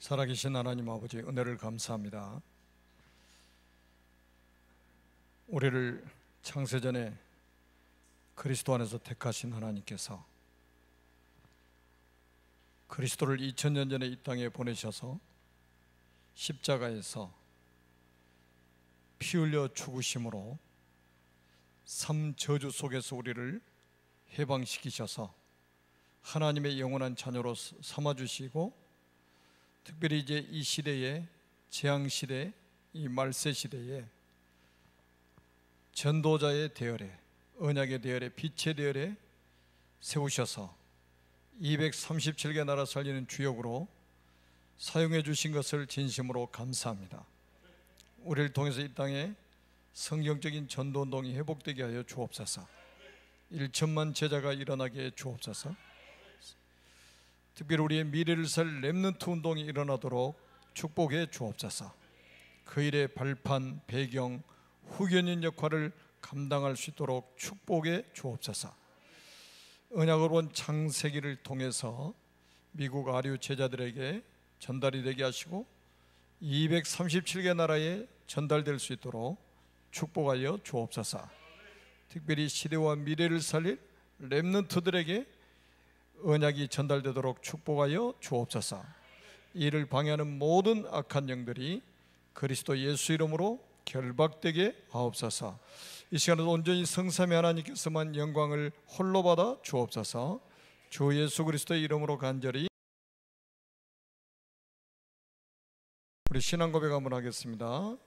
살아계신 하나님 아버지, 은혜를 감사합니다. 우리를 창세전에 그리스도 안에서 택하신 하나님께서 그리스도를 2000년 전에 이 땅에 보내셔서 십자가에서 피 흘려 죽으심으로 삶 저주 속에서 우리를 해방시키셔서 하나님의 영원한 자녀로 삼아주시고, 특별히 이제 이 시대에, 재앙시대, 이 말세시대에 전도자의 대열에, 언약의 대열에, 빛의 대열에 세우셔서 237개 나라 살리는 주역으로 사용해 주신 것을 진심으로 감사합니다. 우리를 통해서 이 땅에 성경적인 전도운동이 회복되게 하여 주옵소서. 1천만 제자가 일어나게 해 주옵소서. 특별히 우리의 미래를 살 렘넌트 운동이 일어나도록 축복해 주옵소서. 그 일의 발판, 배경, 후견인 역할을 감당할 수 있도록 축복해 주옵소서. 언약을 본 창세기를 통해서 미국 아류 제자들에게 전달이 되게 하시고 237개 나라에 전달될 수 있도록 축복하여 주옵소서. 특별히 시대와 미래를 살릴 렘넌트들에게 언약이 전달되도록 축복하여 주옵소서. 이를 방해하는 모든 악한 영들이 그리스도 예수 이름으로 결박되게 하옵소서. 이 시간에도 온전히 성삼위 하나님께서만 영광을 홀로 받아 주옵소서. 주 예수 그리스도의 이름으로 간절히 우리 신앙 고백 한번 하겠습니다.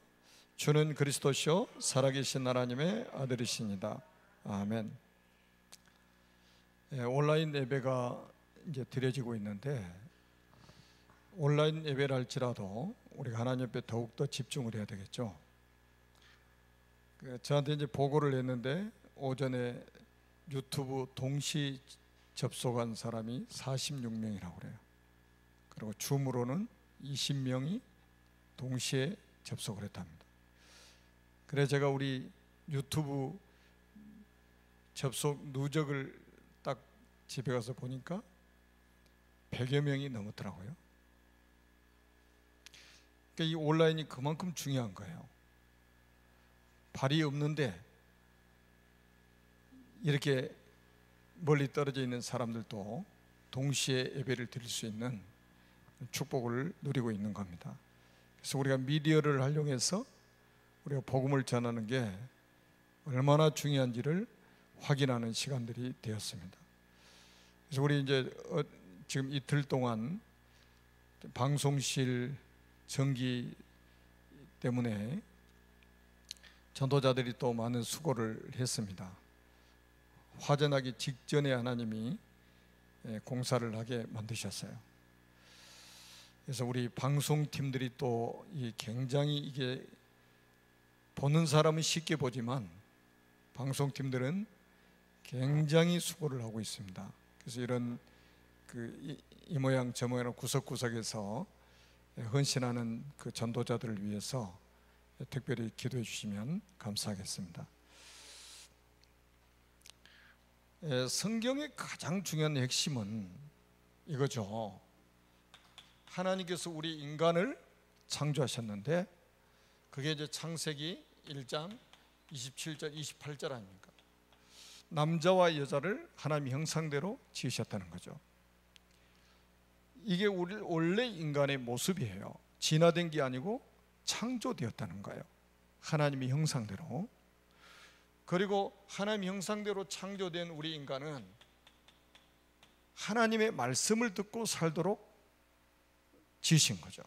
주는 그리스도시요 살아계신 하나님의 아들이시니다. 아멘. 온라인 예배가 이제 드려지고 있는데, 온라인 예배를 할지라도 우리가 하나님 앞에 더욱더 집중을 해야 되겠죠. 저한테 이제 보고를 했는데, 오전에 유튜브 동시 접속한 사람이 46명이라고 그래요. 그리고 줌으로는 20명이 동시에 접속을 했답니다. 그래서 제가 우리 유튜브 접속 누적을 딱 집에 가서 보니까 100여 명이 넘었더라고요. 그러니까 이 온라인이 그만큼 중요한 거예요. 발이 없는데 이렇게 멀리 떨어져 있는 사람들도 동시에 예배를 드릴 수 있는 축복을 누리고 있는 겁니다. 그래서 우리가 미디어를 활용해서 우리가 복음을 전하는 게 얼마나 중요한지를 확인하는 시간들이 되었습니다. 그래서 우리 이제 지금 이틀 동안 방송실 전기 때문에 전도자들이 또 많은 수고를 했습니다. 화재나기 직전에 하나님이 공사를 하게 만드셨어요. 그래서 우리 방송팀들이 또 굉장히 이게 보는 사람은 쉽게 보지만 방송팀들은 굉장히 수고를 하고 있습니다. 그래서 이런 이 모양 저 모양 구석구석에서 헌신하는 그 전도자들을 위해서 특별히 기도해 주시면 감사하겠습니다. 성경의 가장 중요한 핵심은 이거죠. 하나님께서 우리 인간을 창조하셨는데, 그게 이제 창세기 1장 27절 28절 아닙니까? 남자와 여자를 하나님의 형상대로 지으셨다는 거죠. 이게 우리 원래 인간의 모습이에요. 진화된 게 아니고 창조되었다는 거예요. 하나님의 형상대로. 그리고 하나님의 형상대로 창조된 우리 인간은 하나님의 말씀을 듣고 살도록 지으신 거죠.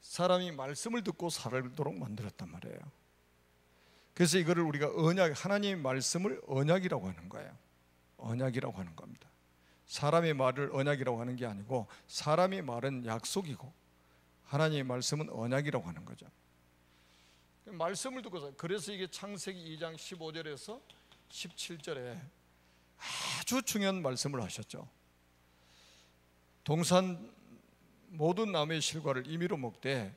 사람이 말씀을 듣고 살도록 만들었단 말이에요. 그래서 이거를 우리가 언약, 하나님의 말씀을 언약이라고 하는 거예요. 언약이라고 하는 겁니다. 사람의 말을 언약이라고 하는 게 아니고, 사람의 말은 약속이고 하나님의 말씀은 언약이라고 하는 거죠. 말씀을 듣고서, 그래서 이게 창세기 2장 15절에서 17절에 아주 중요한 말씀을 하셨죠. 동산 모든 나무의 실과를 임의로 먹되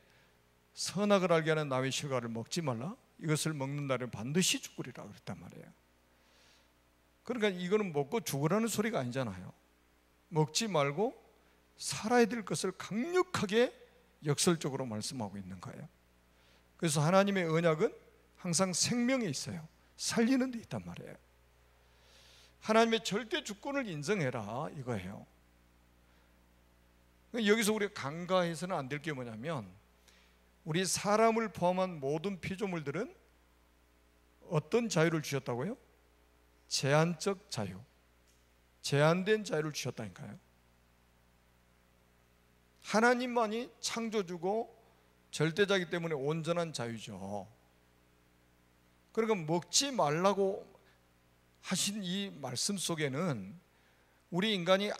선악을 알게 하는 나무의 실과를 먹지 말라. 이것을 먹는 날에 반드시 죽으리라 그랬단 말이에요. 그러니까 이거는 먹고 죽으라는 소리가 아니잖아요. 먹지 말고 살아야 될 것을 강력하게 역설적으로 말씀하고 있는 거예요. 그래서 하나님의 언약은 항상 생명에 있어요. 살리는 데 있단 말이에요. 하나님의 절대 주권을 인정해라 이거예요. 여기서 우리가 간과해서는 안 될 게 뭐냐면, 우리 사람을 포함한 모든 피조물들은 어떤 자유를 주셨다고요? 제한적 자유, 제한된 자유를 주셨다니까요. 하나님만이 창조주고 절대자이기 때문에 온전한 자유죠. 그러니까 먹지 말라고 하신 이 말씀 속에는 우리 인간이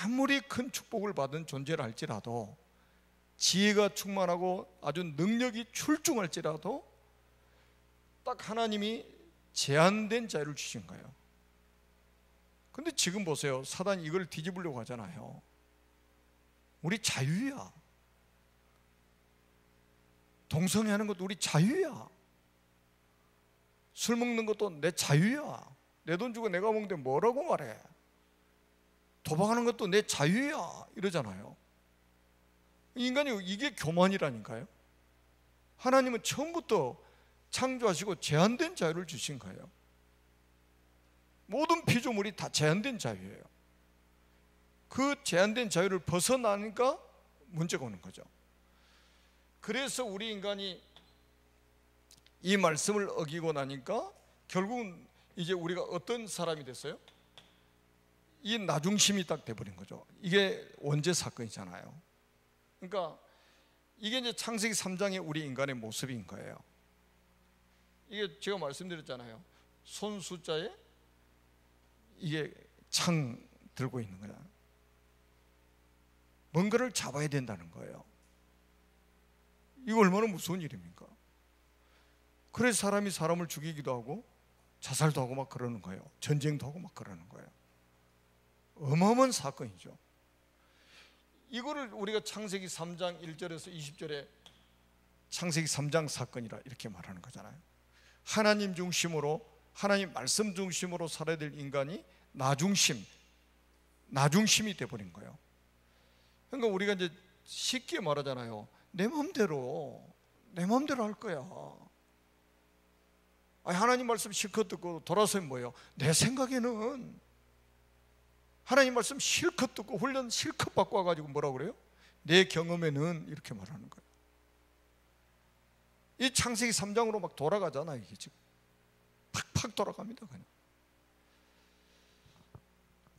아무리 큰 축복을 받은 존재라 할지라도, 지혜가 충만하고 아주 능력이 출중할지라도 딱 하나님이 제한된 자유를 주신 거예요. 근데 지금 보세요. 사단이 이걸 뒤집으려고 하잖아요. 우리 자유야. 동성애하는 것도 우리 자유야. 술 먹는 것도 내 자유야. 내 돈 주고 내가 먹는데 뭐라고 말해. 도박하는 것도 내 자유야 이러잖아요. 인간이 이게 교만이라니까요. 하나님은 처음부터 창조하시고 제한된 자유를 주신 거예요. 모든 피조물이 다 제한된 자유예요. 그 제한된 자유를 벗어나니까 문제가 오는 거죠. 그래서 우리 인간이 이 말씀을 어기고 나니까 결국은 이제 우리가 어떤 사람이 됐어요? 이 나중심이 딱 돼버린 거죠. 이게 원죄 사건이잖아요. 그러니까 이게 이제 창세기 3장의 우리 인간의 모습인 거예요. 이게 제가 말씀드렸잖아요. 손 숫자에 이게 창 들고 있는 거야. 뭔가를 잡아야 된다는 거예요. 이거 얼마나 무서운 일입니까? 그래서 사람이 사람을 죽이기도 하고 자살도 하고 막 그러는 거예요. 전쟁도 하고 막 그러는 거예요. 어마어마한 사건이죠. 이거를 우리가 창세기 3장 1절에서 20절에 창세기 3장 사건이라 이렇게 말하는 거잖아요. 하나님 중심으로, 하나님 말씀 중심으로 살아야 될 인간이 나중심이 돼버린 거예요. 그러니까 우리가 이제 쉽게 말하잖아요. 내 마음대로 할 거야. 하나님 말씀 실컷 듣고 돌아서면 뭐예요? 내 생각에는 하나님 말씀 실컷 듣고 훈련 실컷 받고 와가지고 뭐라고 그래요? 내 경험에는 이렇게 말하는 거예요. 이 창세기 3장으로 막 돌아가잖아요. 이게 지금 팍팍 돌아갑니다. 그냥.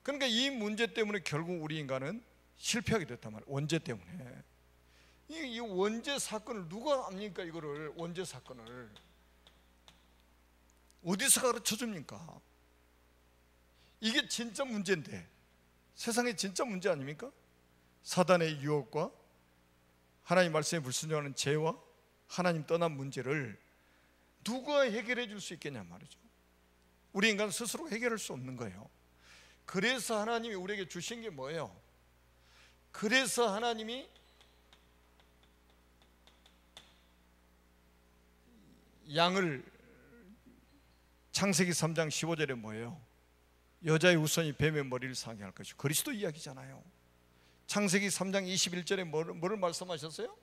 그러니까 이 문제 때문에 결국 우리 인간은 실패하게 됐단 말이에요. 원죄 때문에. 이 원죄 사건을 누가 압니까? 이거를 원죄 사건을 어디서 가르쳐 줍니까? 이게 진짜 문제인데, 세상의 진짜 문제 아닙니까? 사단의 유혹과 하나님 말씀에 불순종하는 죄와 하나님 떠난 문제를 누가 해결해 줄 수 있겠냐 말이죠. 우리 인간 스스로 해결할 수 없는 거예요. 그래서 하나님이 우리에게 주신 게 뭐예요? 그래서 하나님이 양을 창세기 3장 15절에 뭐예요? 여자의 후손이 뱀의 머리를 상하게 할 것이고, 그리스도 이야기잖아요. 창세기 3장 21절에 뭐를 말씀하셨어요?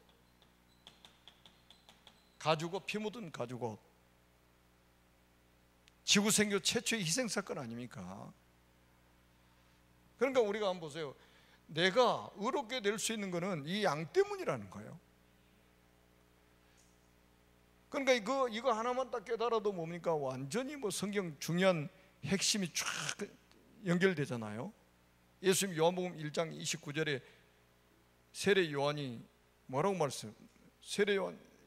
가죽옷, 피 묻은 가죽옷. 지구 생교 최초의 희생사건 아닙니까? 그러니까 우리가 한번 보세요. 내가 의롭게 될 수 있는 것은 이 양 때문이라는 거예요. 그러니까 이거 하나만 딱 깨달아도 뭡니까? 완전히 성경 중요한 핵심이 쫙 연결되잖아요. 예수님 요한복음 1장 29절에 세례 요한이 뭐라고 말했어요?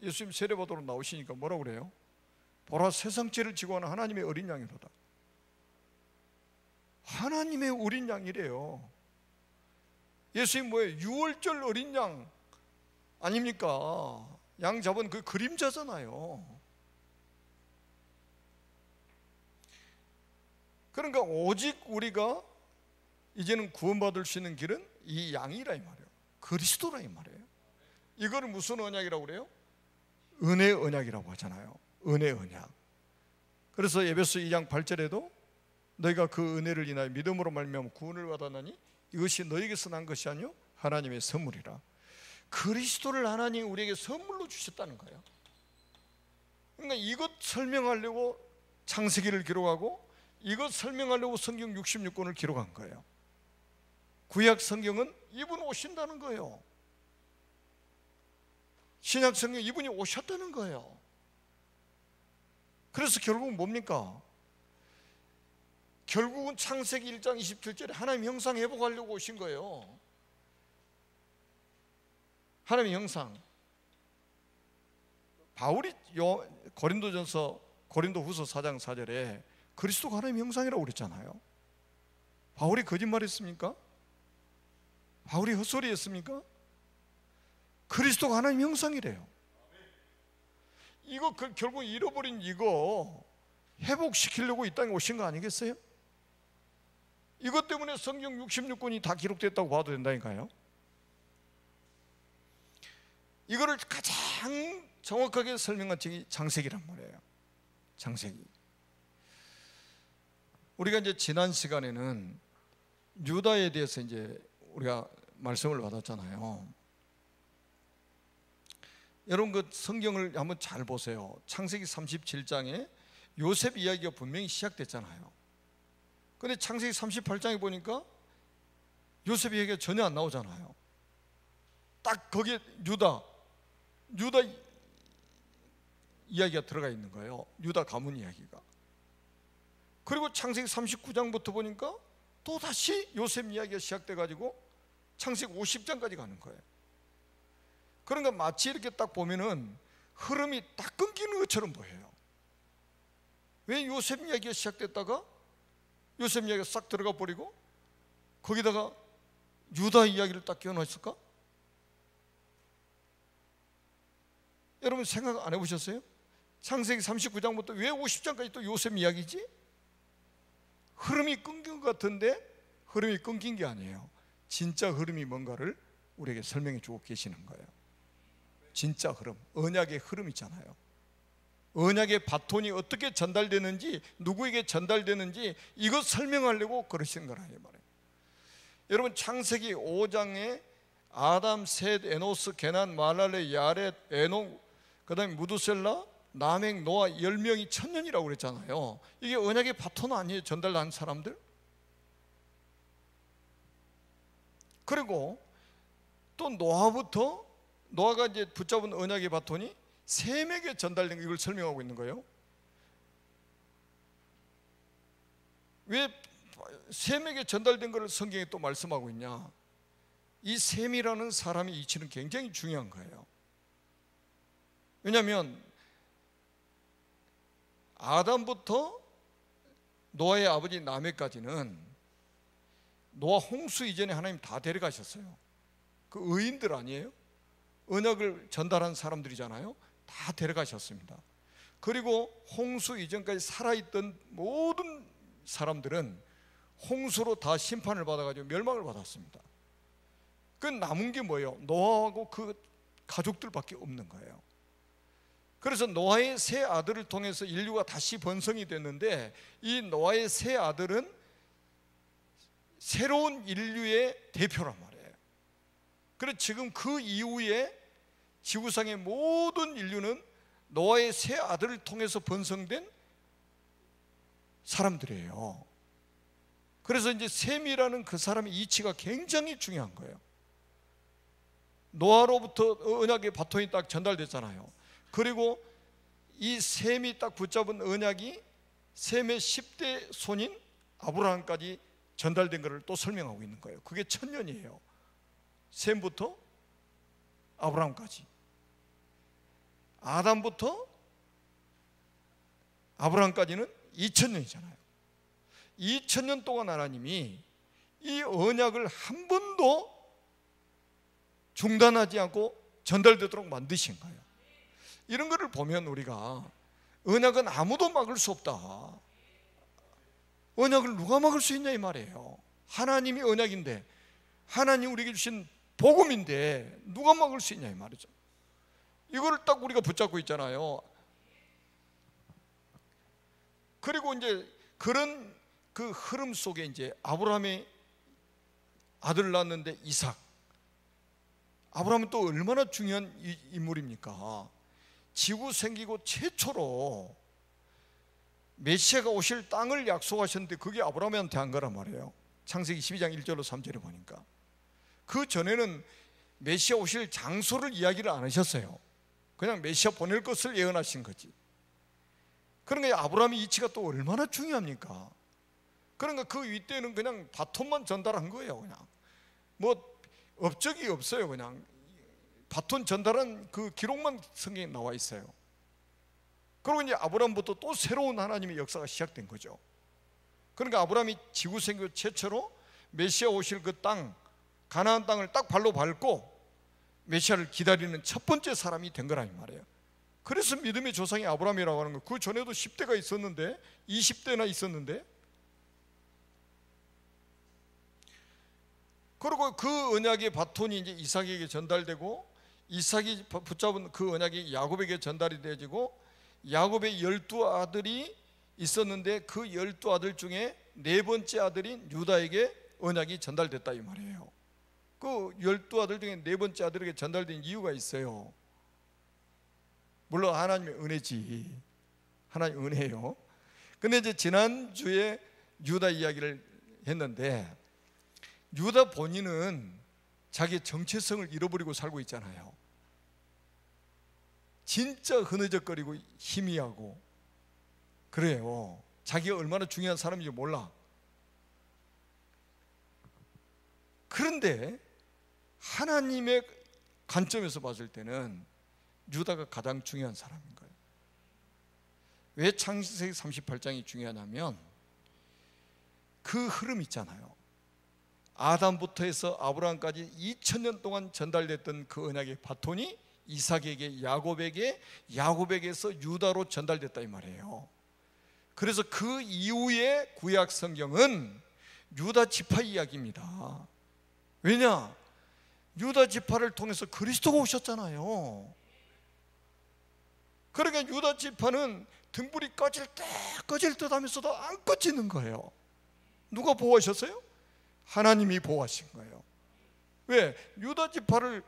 예수님 세례받으러 나오시니까 뭐라고 그래요? 보라, 세상 죄를 지고 하는 하나님의 어린 양이로다. 하나님의 어린 양이래요. 예수님 뭐예요? 유월절 어린 양 아닙니까? 양 잡은 그 그림자잖아요. 그러니까 오직 우리가 이제는 구원받을 수 있는 길은 이 양이라 이 말이에요. 그리스도라 이 말이에요. 이거를 무슨 언약이라고 그래요? 은혜의 언약이라고 하잖아요. 은혜의 언약. 그래서 에베소 2장 8절에도 너희가 그 은혜를 인하여 믿음으로 말미암아 구원을 받았나니 이것이 너희에게서 난 것이 아니요 하나님의 선물이라. 그리스도를 하나님이 우리에게 선물로 주셨다는 거예요. 그러니까 이것 설명하려고 창세기를 기록하고 이것 설명하려고 성경 66권을 기록한 거예요. 구약 성경은 이분 오신다는 거예요. 신약 성경 이분이 오셨다는 거예요. 그래서 결국은 뭡니까? 결국은 창세기 1장 27절에 하나님 형상 회복하려고 오신 거예요. 하나님의 형상. 바울이 고린도후서 4장 4절에 그리스도가 하나님의 형상이라고 그랬잖아요. 바울이 거짓말했습니까? 바울이 헛소리했습니까? 그리스도가 하나님의 형상이래요. 이거 결국 잃어버린 이거 회복시키려고 이 땅에 오신 거 아니겠어요? 이것 때문에 성경 66권이 다 기록됐다고 봐도 된다니까요. 이거를 가장 정확하게 설명한 책이 창세기란 말이에요. 창세기. 우리가 이제 지난 시간에는 유다에 대해서 이제 우리가 말씀을 받았잖아요. 여러분 그 성경을 한번 잘 보세요. 창세기 37장에 요셉 이야기가 분명히 시작됐잖아요. 그런데 창세기 38장에 보니까 요셉 이야기가 전혀 안 나오잖아요. 딱 거기에 유다 이야기가 들어가 있는 거예요. 유다 가문 이야기가. 그리고 창세기 39장부터 보니까 또다시 요셉 이야기가 시작돼가지고 창세기 50장까지 가는 거예요. 그러니까 마치 이렇게 딱 보면은 흐름이 딱 끊기는 것처럼 보여요. 왜 요셉 이야기가 시작됐다가 요셉 이야기가 싹 들어가 버리고 거기다가 유다 이야기를 딱 끼워넣었을까? 여러분 생각 안 해보셨어요? 창세기 39장부터 왜 50장까지 또 요셉 이야기지? 흐름이 끊긴 것 같은데 흐름이 끊긴 게 아니에요. 진짜 흐름이 뭔가를 우리에게 설명해 주고 계시는 거예요. 진짜 흐름, 언약의 흐름이잖아요. 언약의 바톤이 어떻게 전달되는지, 누구에게 전달되는지 이것 설명하려고 그러신 거라 이 말이에요. 여러분 창세기 5장에 아담, 셋, 에노스, 게난, 마랄레, 야렛, 에녹, 그 다음에 무두셀라, 라멕, 노아 10명이 천년이라고 그랬잖아요. 이게 언약의 바톤 아니에요? 전달한 사람들? 그리고 또 노아가 이제 붙잡은 언약의 바톤이 셈에게 전달된 거, 이걸 설명하고 있는 거예요. 왜 셈에게 전달된 것을 성경에 또 말씀하고 있냐? 이 셈이라는 사람의 이치는 굉장히 중요한 거예요. 왜냐하면 아담부터 노아의 아버지 라멕까지는 노아 홍수 이전에 하나님 다 데려가셨어요. 그 의인들 아니에요? 언약을 전달한 사람들이잖아요. 다 데려가셨습니다. 그리고 홍수 이전까지 살아있던 모든 사람들은 홍수로 다 심판을 받아가지고 멸망을 받았습니다. 그 남은 게 뭐예요? 노아하고 그 가족들밖에 없는 거예요. 그래서 노아의 세 아들을 통해서 인류가 다시 번성이 됐는데, 이 노아의 세 아들은 새로운 인류의 대표란 말이에요. 그래서 지금 그 이후에 지구상의 모든 인류는 노아의 세 아들을 통해서 번성된 사람들이에요. 그래서 이제 셈이라는 그 사람의 이치가 굉장히 중요한 거예요. 노아로부터 언약의 바톤이 딱 전달됐잖아요. 그리고 이 셈이 딱 붙잡은 언약이 셈의 10대 손인 아브라함까지 전달된 것을 또 설명하고 있는 거예요. 그게 1000년이에요. 셈부터 아브라함까지. 아담부터 아브라함까지는 2000년이잖아요. 2000년 동안 하나님이 이 언약을 한 번도 중단하지 않고 전달되도록 만드신 거예요. 이런 거를 보면 우리가 언약은 아무도 막을 수 없다. 언약을 누가 막을 수 있냐 이 말이에요. 하나님이 언약인데, 하나님 우리에게 주신 복음인데 누가 막을 수 있냐 이 말이죠. 이거를 딱 우리가 붙잡고 있잖아요. 그리고 이제 그런 그 흐름 속에 이제 아브라함이 아들을 낳았는데 이삭, 아브라함은 또 얼마나 중요한 인물입니까? 지구 생기고 최초로 메시아가 오실 땅을 약속하셨는데 그게 아브라함한테 한 거란 말이에요. 창세기 12장 1절로 3절에 보니까. 그 전에는 메시아 오실 장소를 이야기를 안 하셨어요. 그냥 메시아 보낼 것을 예언하신 거지. 그러니까 아브라함의 이치가 또 얼마나 중요합니까? 그러니까 그 윗대는 그냥 바톤만 전달한 거예요. 그냥 뭐 업적이 없어요. 그냥 바톤 전달한 그 기록만 성경에 나와 있어요. 그리고 이제 아브라함부터 또 새로운 하나님의 역사가 시작된 거죠. 그러니까 아브라함이 지구 생교 최초로 메시아 오실 그 땅, 가나안 땅을 딱 발로 밟고 메시아를 기다리는 첫 번째 사람이 된 거란 말이에요. 그래서 믿음의 조상이 아브라함이라고 하는 거예요. 그 전에도 10대가 있었는데 20대나 있었는데, 그리고 그 언약의 바톤이 이제 이삭에게 전달되고, 이삭이 붙잡은 그 언약이 야곱에게 전달이 되어지고, 야곱의 12아들이 있었는데 그 12아들 중에 네 번째 아들인 유다에게 언약이 전달됐다 이 말이에요. 그 12아들 중에 네 번째 아들에게 전달된 이유가 있어요. 물론 하나님의 은혜지. 하나님의 은혜예요. 근데 이제 지난주에 유다 이야기를 했는데, 유다 본인은 자기의 정체성을 잃어버리고 살고 있잖아요. 진짜 흐느적거리고 희미하고 그래요. 자기가 얼마나 중요한 사람인지 몰라. 그런데 하나님의 관점에서 봤을 때는 유다가 가장 중요한 사람인 거예요. 왜 창세기 38장이 중요하냐면, 그 흐름 있잖아요. 아담부터 해서 아브라함까지 2000년 동안 전달됐던 그 언약의 바톤이 이삭에게, 야곱에게서 유다로 전달됐다 이 말이에요. 그래서 그 이후의 구약 성경은 유다 지파 이야기입니다. 왜냐? 유다 지파를 통해서 그리스도가 오셨잖아요. 그러니까 유다 지파는 등불이 꺼질 듯 하면서도 안 꺼지는 거예요. 누가 보호하셨어요? 하나님이 보호하신 거예요. 왜? 유다 지파를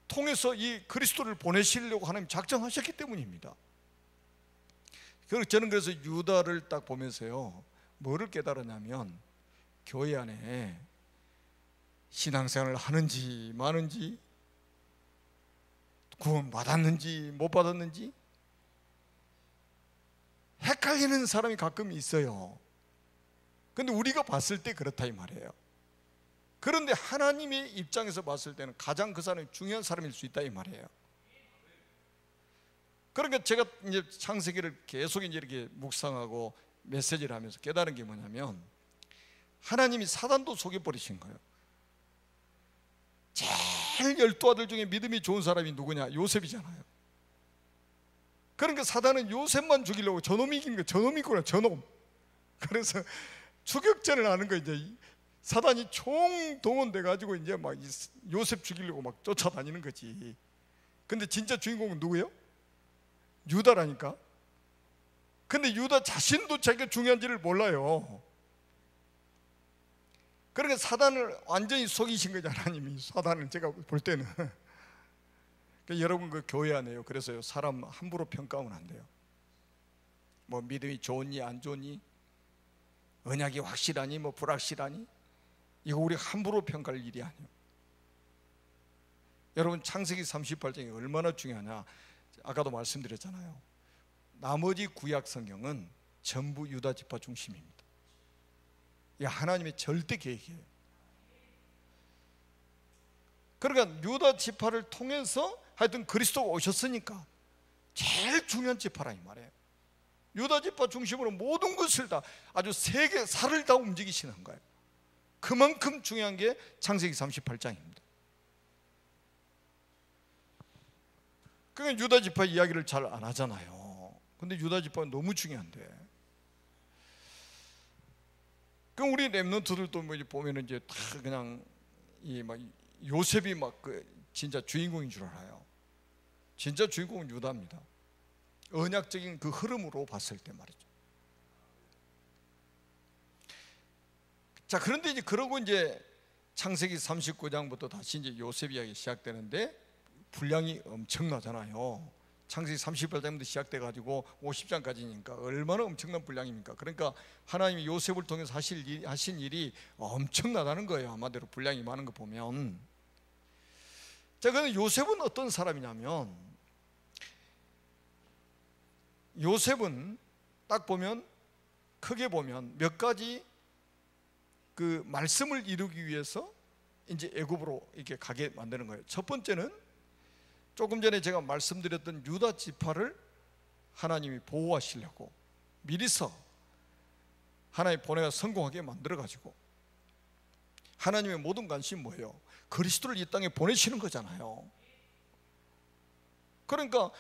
통해서 이 그리스도를 보내시려고 하나님 작정하셨기 때문입니다. 저는 그래서 유다를 딱 보면서요, 뭐를 깨달았냐면, 교회 안에 신앙생활을 하는지 마는지, 구원 받았는지 못 받았는지 헷갈리는 사람이 가끔 있어요. 근데 우리가 봤을 때 그렇다 이 말이에요. 그런데 하나님의 입장에서 봤을 때는 가장 그 사람이 중요한 사람일 수 있다 이 말이에요. 그러니까 제가 이제 창세기를 계속 이제 이렇게 묵상하고 메시지를 하면서 깨달은 게 뭐냐면, 하나님이 사단도 속여버리신 거예요. 제일 12아들 중에 믿음이 좋은 사람이 누구냐? 요셉이잖아요. 그러니까 사단은 요셉만 죽이려고 저놈이 이긴 거예요. 저놈이구나, 저놈. 그래서 추격전을 하는 거예요. 이제 사단이 총동원돼 가지고 이제 막 요셉 죽이려고 막 쫓아다니는 거지. 근데 진짜 주인공은 누구예요? 유다라니까. 근데 유다 자신도 자기가 중요한지를 몰라요. 그러니까 사단을 완전히 속이신 거죠, 하나님이. 사단을 제가 볼 때는. 그러니까 여러분, 그 교회 안에요. 그래서요, 사람 함부로 평가하면 안 돼요. 뭐 믿음이 좋니 안 좋니, 언약이 확실하니 뭐 불확실하니, 이거 우리 함부로 평가할 일이 아니에요. 여러분, 창세기 38장이 얼마나 중요하냐. 아까도 말씀드렸잖아요. 나머지 구약 성경은 전부 유다 지파 중심입니다. 이게 하나님의 절대 계획이에요. 그러니까 유다 지파를 통해서 하여튼 그리스도가 오셨으니까 제일 중요한 지파라 이 말이에요. 유다 지파 중심으로 모든 것을 다, 아주 세계사를 다 움직이시는 거예요. 그만큼 중요한 게 창세기 38장입니다. 그러니까 유다 지파 이야기를 잘 안 하잖아요. 근데 유다 지파는 너무 중요한데, 그럼 우리 렘넌트들도 뭐 보면은 이제 다 그냥 이 막 요셉이 막 그 진짜 주인공인 줄 알아요. 진짜 주인공은 유다입니다. 언약적인 그 흐름으로 봤을 때 말이죠. 자, 그런데 이제 그러고 이제 창세기 39장부터 다시 이제 요셉 이야기 시작되는데 분량이 엄청나잖아요. 창세기 38장부터 시작돼 가지고 50장까지니까 얼마나 엄청난 분량입니까? 그러니까 하나님이 요셉을 통해서 하신 일이 엄청나다는 거예요. 한마디로 분량이 많은 거 보면. 자, 그런데 요셉은 어떤 사람이냐면, 요셉은 딱 보면, 크게 보면 몇 가지 그 말씀을 이루기 위해서 이제 애굽으로 이렇게 가게 만드는 거예요. 첫 번째는 조금 전에 제가 말씀드렸던 유다 지파를 하나님이 보호하시려고 미리서 하나님 보내가 성공하게 만들어 가지고, 하나님의 모든 관심이 뭐예요? 그리스도를 이 땅에 보내시는 거잖아요. 그러니까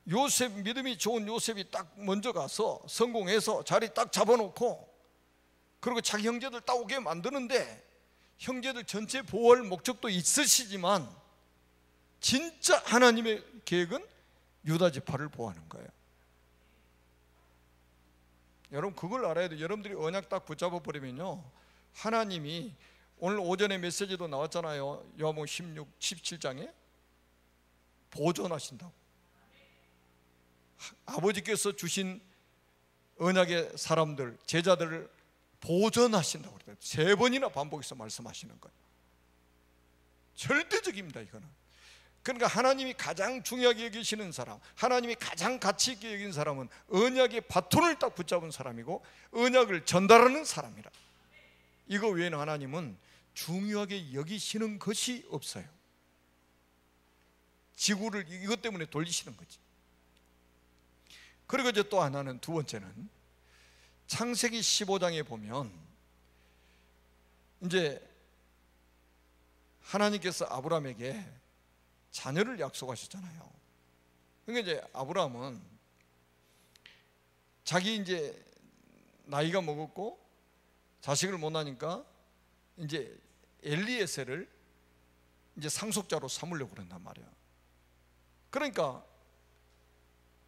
요셉, 믿음이 좋은 요셉이 딱 먼저 가서 성공해서 자리 딱 잡아놓고, 그리고 자기 형제들 딱 오게 만드는데, 형제들 전체 보호할 목적도 있으시지만 진짜 하나님의 계획은 유다 지파를 보호하는 거예요. 여러분 그걸 알아야 돼요. 여러분들이 언약 딱 붙잡아 버리면요, 하나님이 오늘 오전에 메시지도 나왔잖아요. 요한복음 17장에 보존하신다고. 아버지께서 주신 언약의 사람들, 제자들을 보존하신다고 그래요. 3번이나 반복해서 말씀하시는 거예요. 절대적입니다, 이거는. 그러니까 하나님이 가장 중요하게 여기시는 사람, 하나님이 가장 가치 있게 여긴 사람은 언약의 바톤을 딱 붙잡은 사람이고 언약을 전달하는 사람이라. 이거 외에는 하나님은 중요하게 여기시는 것이 없어요. 지구를 이것 때문에 돌리시는 거지. 그리고 이제 또 하나는, 두 번째는 창세기 15장에 보면 이제 하나님께서 아브라함에게 자녀를 약속하셨잖아요. 그러니까 이제 아브라함은 자기 이제 나이가 먹었고 자식을 못 낳으니까 이제 엘리에셀을 이제 상속자로 삼으려고 그런단 말이야. 그러니까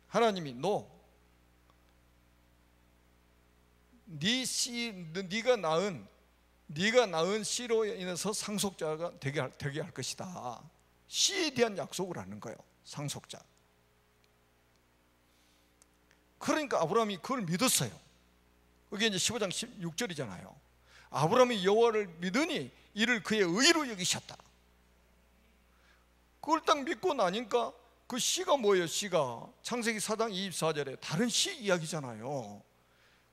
하나님이 네가 낳은 씨로 인해서 상속자가 되게 할 것이다. 씨에 대한 약속을 하는 거예요. 상속자. 그러니까 아브라함이 그걸 믿었어요. 그게 이제 15장 16절이잖아요. 아브라함이 여호와를 믿으니 이를 그의 의로 여기셨다. 그걸 딱 믿고 나니까 그 씨가 뭐예요? 씨가 창세기 4장 24절에 다른 씨 이야기잖아요.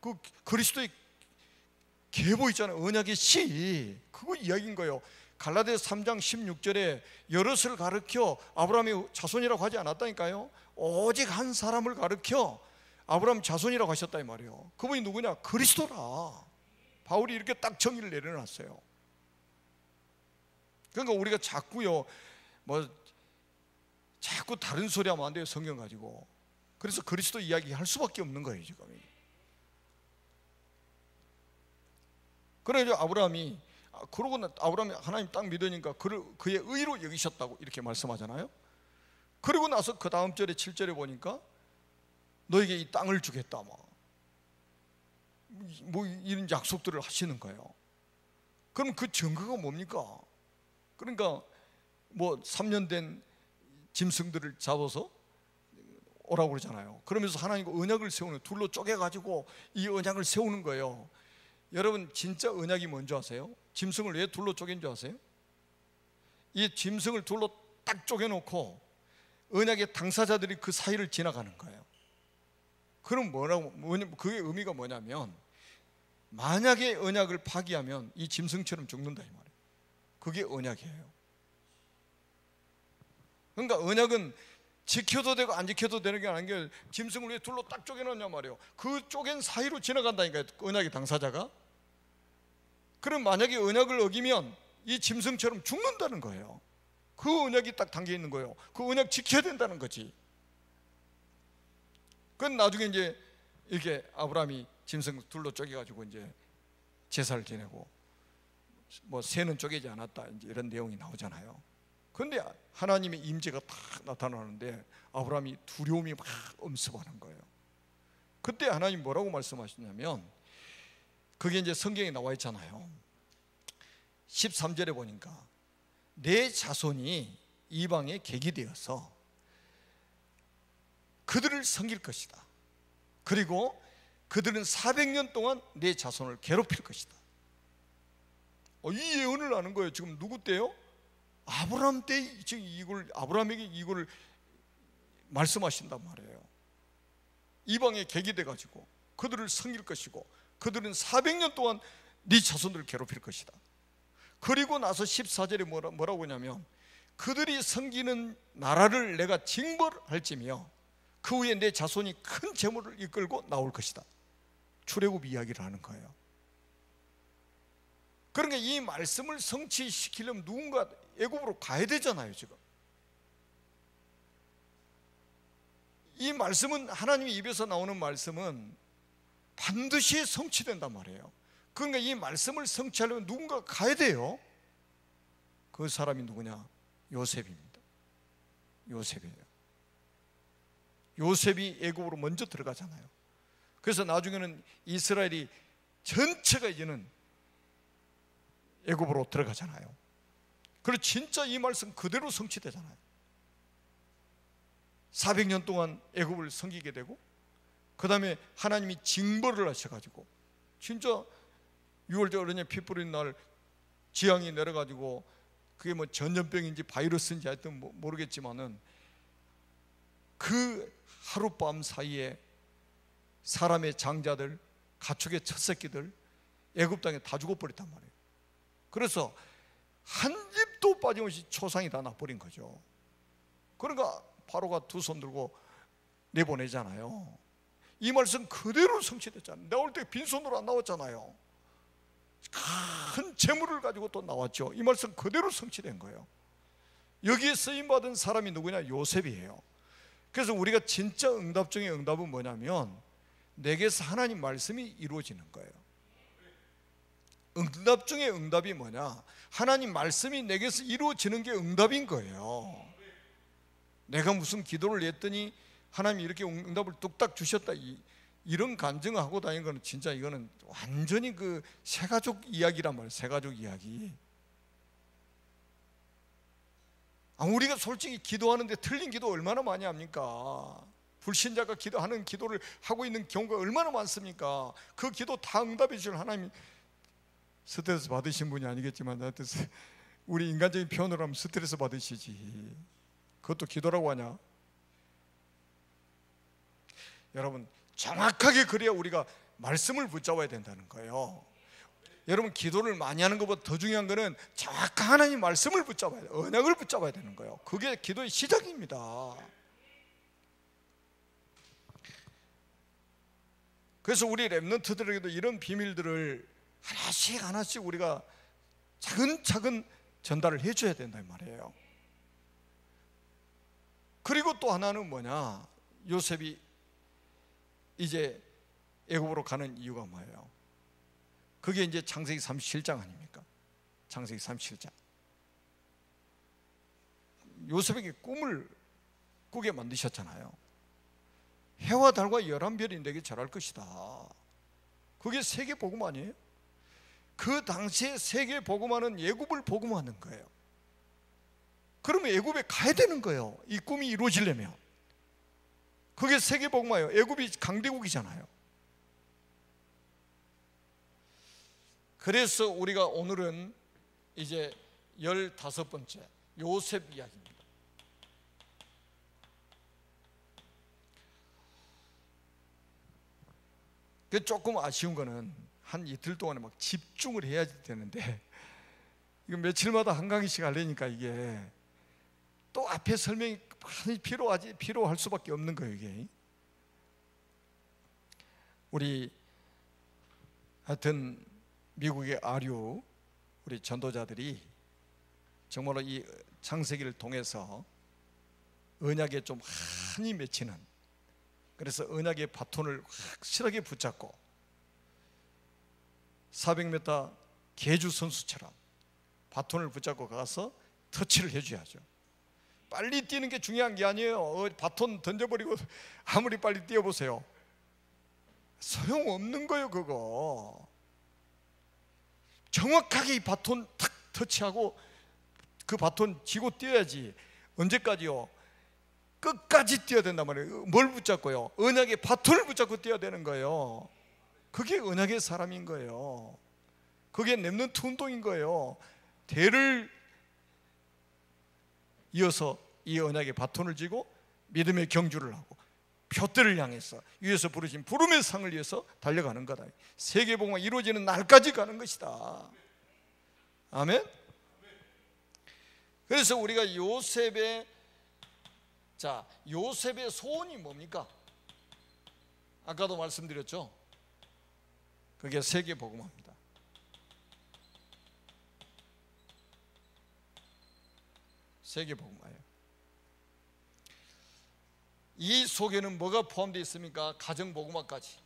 그 그리스도의 계보 있잖아요. 언약의 씨, 그거 이야기인 거예요. 갈라디아 3장 16절에 여럿을 가르쳐 아브라함의 자손이라고 하지 않았다니까요. 오직 한 사람을 가르쳐 아브라함 자손이라고 하셨다 이 말이에요. 그분이 누구냐? 그리스도라. 바울이 이렇게 딱 정의를 내려놨어요. 그러니까 우리가 자꾸요 자꾸 다른 소리 하면 안 돼요, 성경 가지고. 그래서 그리스도 이야기 할 수밖에 없는 거예요, 지금. 그래서 아브라함이, 그러고 아브라함이 하나님 딱 믿으니까 그의 의로 여기셨다고 이렇게 말씀하잖아요. 그리고 나서 그 다음 절에 7절에 보니까 너에게 이 땅을 주겠다 뭐 이런 약속들을 하시는 거예요. 그럼 그 증거가 뭡니까? 그러니까 뭐 3년 된 짐승들을 잡아서 오라고 그러잖아요. 그러면서 하나님과 언약을 세우는, 둘로 쪼개가지고 이 언약을 세우는 거예요. 여러분 진짜 언약이 뭔지 아세요? 짐승을 왜 둘로 쪼갠 줄 아세요? 이 짐승을 둘로 딱 쪼개놓고 언약의 당사자들이 그 사이를 지나가는 거예요. 그럼 그게 의미가 뭐냐면, 만약에 언약을 파기하면 이 짐승처럼 죽는다 이 말이에요. 그게 언약이에요. 그러니까 언약은 지켜도 되고 안 지켜도 되는 게 아닌 게, 짐승을 왜 둘로 딱 쪼개놓냐 말이에요. 그 쪼갠 사이로 지나간다니까요, 언약의 당사자가. 그럼 만약에 언약을 어기면 이 짐승처럼 죽는다는 거예요. 그 언약이 딱 담겨 있는 거예요. 그 언약 지켜야 된다는 거지. 그건 나중에 이제 이렇게 아브라함이 짐승 둘로 쪼개가지고 이제 제사를 지내고 뭐 새는 쪼개지 않았다, 이제 이런 내용이 나오잖아요. 그런데 하나님의 임재가 딱 나타나는데 아브라함이 두려움이 막 엄습하는 거예요. 그때 하나님 뭐라고 말씀하시냐면, 그게 이제 성경에 나와 있잖아요. 13절에 보니까 내 자손이 이방에 객이 되어서 그들을 섬길 것이다. 그리고 그들은 400년 동안 내 자손을 괴롭힐 것이다. 이 예언을 하는 거예요. 지금 누구 때요? 아브라함 때 지금 이걸 아브라함에게 이걸 말씀하신단 말이에요. 이방에 객이 돼가지고 그들을 섬길 것이고 그들은 400년 동안 네 자손들을 괴롭힐 것이다. 그리고 나서 14절에 뭐라고 하냐면 그들이 섬기는 나라를 내가 징벌할지며 그 후에 내 자손이 큰 재물을 이끌고 나올 것이다. 출애굽 이야기를 하는 거예요. 그러니까 이 말씀을 성취시키려면 누군가 애굽으로 가야 되잖아요. 지금 이 말씀은 하나님의 입에서 나오는 말씀은 반드시 성취된단 말이에요. 그러니까 이 말씀을 성취하려면 누군가 가야 돼요. 그 사람이 누구냐? 요셉입니다. 요셉이에요. 요셉이 애굽으로 먼저 들어가잖아요. 그래서 나중에는 이스라엘이 전체가 이제는 애굽으로 들어가잖아요. 그리고 진짜 이 말씀 그대로 성취되잖아요. 400년 동안 애굽을 섬기게 되고 그 다음에 하나님이 징벌을 하셔가지고 진짜 6월절 어린이 피 뿌린 날 지향이 내려가지고 그게 뭐 전염병인지 바이러스인지 하여튼 모르겠지만은 그 하룻밤 사이에 사람의 장자들, 가축의 첫 새끼들 애굽 땅에 다 죽어버렸단 말이에요. 그래서 한 집도 빠짐없이 초상이 다 나버린 거죠. 그러니까 바로가 두 손 들고 내보내잖아요. 이 말씀 그대로 성취됐잖아요. 나올 때 빈손으로 안 나왔잖아요. 큰 재물을 가지고 또 나왔죠. 이 말씀 그대로 성취된 거예요. 여기에 쓰임받은 사람이 누구냐? 요셉이에요. 그래서 우리가 진짜 응답 중에 응답은 뭐냐면 내게서 하나님 말씀이 이루어지는 거예요. 응답 중에 응답이 뭐냐? 하나님 말씀이 내게서 이루어지는 게 응답인 거예요. 내가 무슨 기도를 했더니 하나님이 이렇게 응답을 뚝딱 주셨다, 이런 간증을 하고 다니는 거는 진짜 이거는 완전히 그 새가족 이야기란 말이에요. 새가족 이야기. 우리가 솔직히 기도하는데 틀린 기도 얼마나 많이 합니까? 불신자가 기도하는 기도를 하고 있는 경우가 얼마나 많습니까? 그 기도 다 응답해 주실 하나님이 스트레스 받으신 분이 아니겠지만 우리 인간적인 표현으로 하면 스트레스 받으시지. 그것도 기도라고 하냐? 여러분 정확하게 그래야 우리가 말씀을 붙잡아야 된다는 거예요. 여러분 기도를 많이 하는 것보다 더 중요한 거는 정확한 하나님 말씀을 붙잡아야 돼요. 언약을 붙잡아야 되는 거예요. 그게 기도의 시작입니다. 그래서 우리 렘넌트들에게도 이런 비밀들을 하나씩 하나씩 우리가 차근차근 전달을 해줘야 된단 말이에요. 그리고 또 하나는 뭐냐? 요셉이 이제 애굽으로 가는 이유가 뭐예요? 그게 이제 창세기 37장 아닙니까? 창세기 37장. 요셉에게 꿈을 꾸게 만드셨잖아요. 해와 달과 11별이 내게 절할 것이다. 그게 세계 복음 아니에요? 그 당시에 세계 복음하는 애굽을 복음하는 거예요. 그러면 애굽에 가야 되는 거예요. 이 꿈이 이루어지려면. 그게 세계 복음화예요. 애굽이 강대국이잖아요. 그래서 우리가 오늘은 이제 15번째 요셉 이야기입니다. 그 조금 아쉬운 거는 한 이틀 동안에 막 집중을 해야 되는데 이거 며칠마다 한 강의씩 하려니까 이게 또 앞에 설명이 많이 필요할 수밖에 없는 거예요. 이게 우리 하여튼 미국의 아류 우리 전도자들이 정말로 이 창세기를 통해서 언약에 좀 한이 맺히는, 그래서 언약의 바톤을 확실하게 붙잡고 400m 계주 선수처럼 바톤을 붙잡고 가서 터치를 해줘야죠. 빨리 뛰는 게 중요한 게 아니에요. 바톤 던져버리고 아무리 빨리 뛰어보세요. 소용없는 거예요. 그거 정확하게 이 바톤 탁 터치하고 그 바톤 쥐고 뛰어야지. 언제까지요? 끝까지 뛰어야 된단 말이에요. 뭘 붙잡고요? 언약의 바톤을 붙잡고 뛰어야 되는 거예요. 그게 언약의 사람인 거예요. 그게 렘넌트 운동인 거예요. 대를 이어서 이 언약의 바톤을 쥐고 믿음의 경주를 하고 표대를 향해서 위에서 부르신 부름의 상을 위해서 달려가는 거다. 세계복음이 이루어지는 날까지 가는 것이다. 아멘. 그래서 우리가 요셉의 소원이 뭡니까? 아까도 말씀드렸죠. 그게 세계복음화입니다. 세계복음화예요. 이 속에는 뭐가 포함되어 있습니까? 가정복음화까지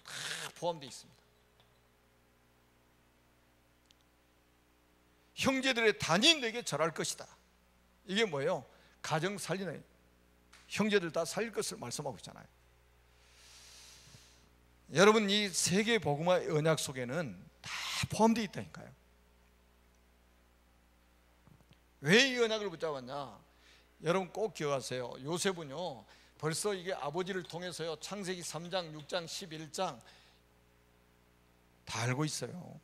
다 포함되어 있습니다. 형제들의 단이 내게 절할 것이다. 이게 뭐예요? 가정 살리는, 형제들 다 살릴 것을 말씀하고 있잖아요. 여러분, 이 세계 복음화 언약 속에는 다 포함되어 있다니까요. 왜 이 언약을 붙잡았냐? 여러분 꼭 기억하세요. 요셉은요, 벌써 이게 아버지를 통해서요, 창세기 3장, 6장, 11장 다 알고 있어요.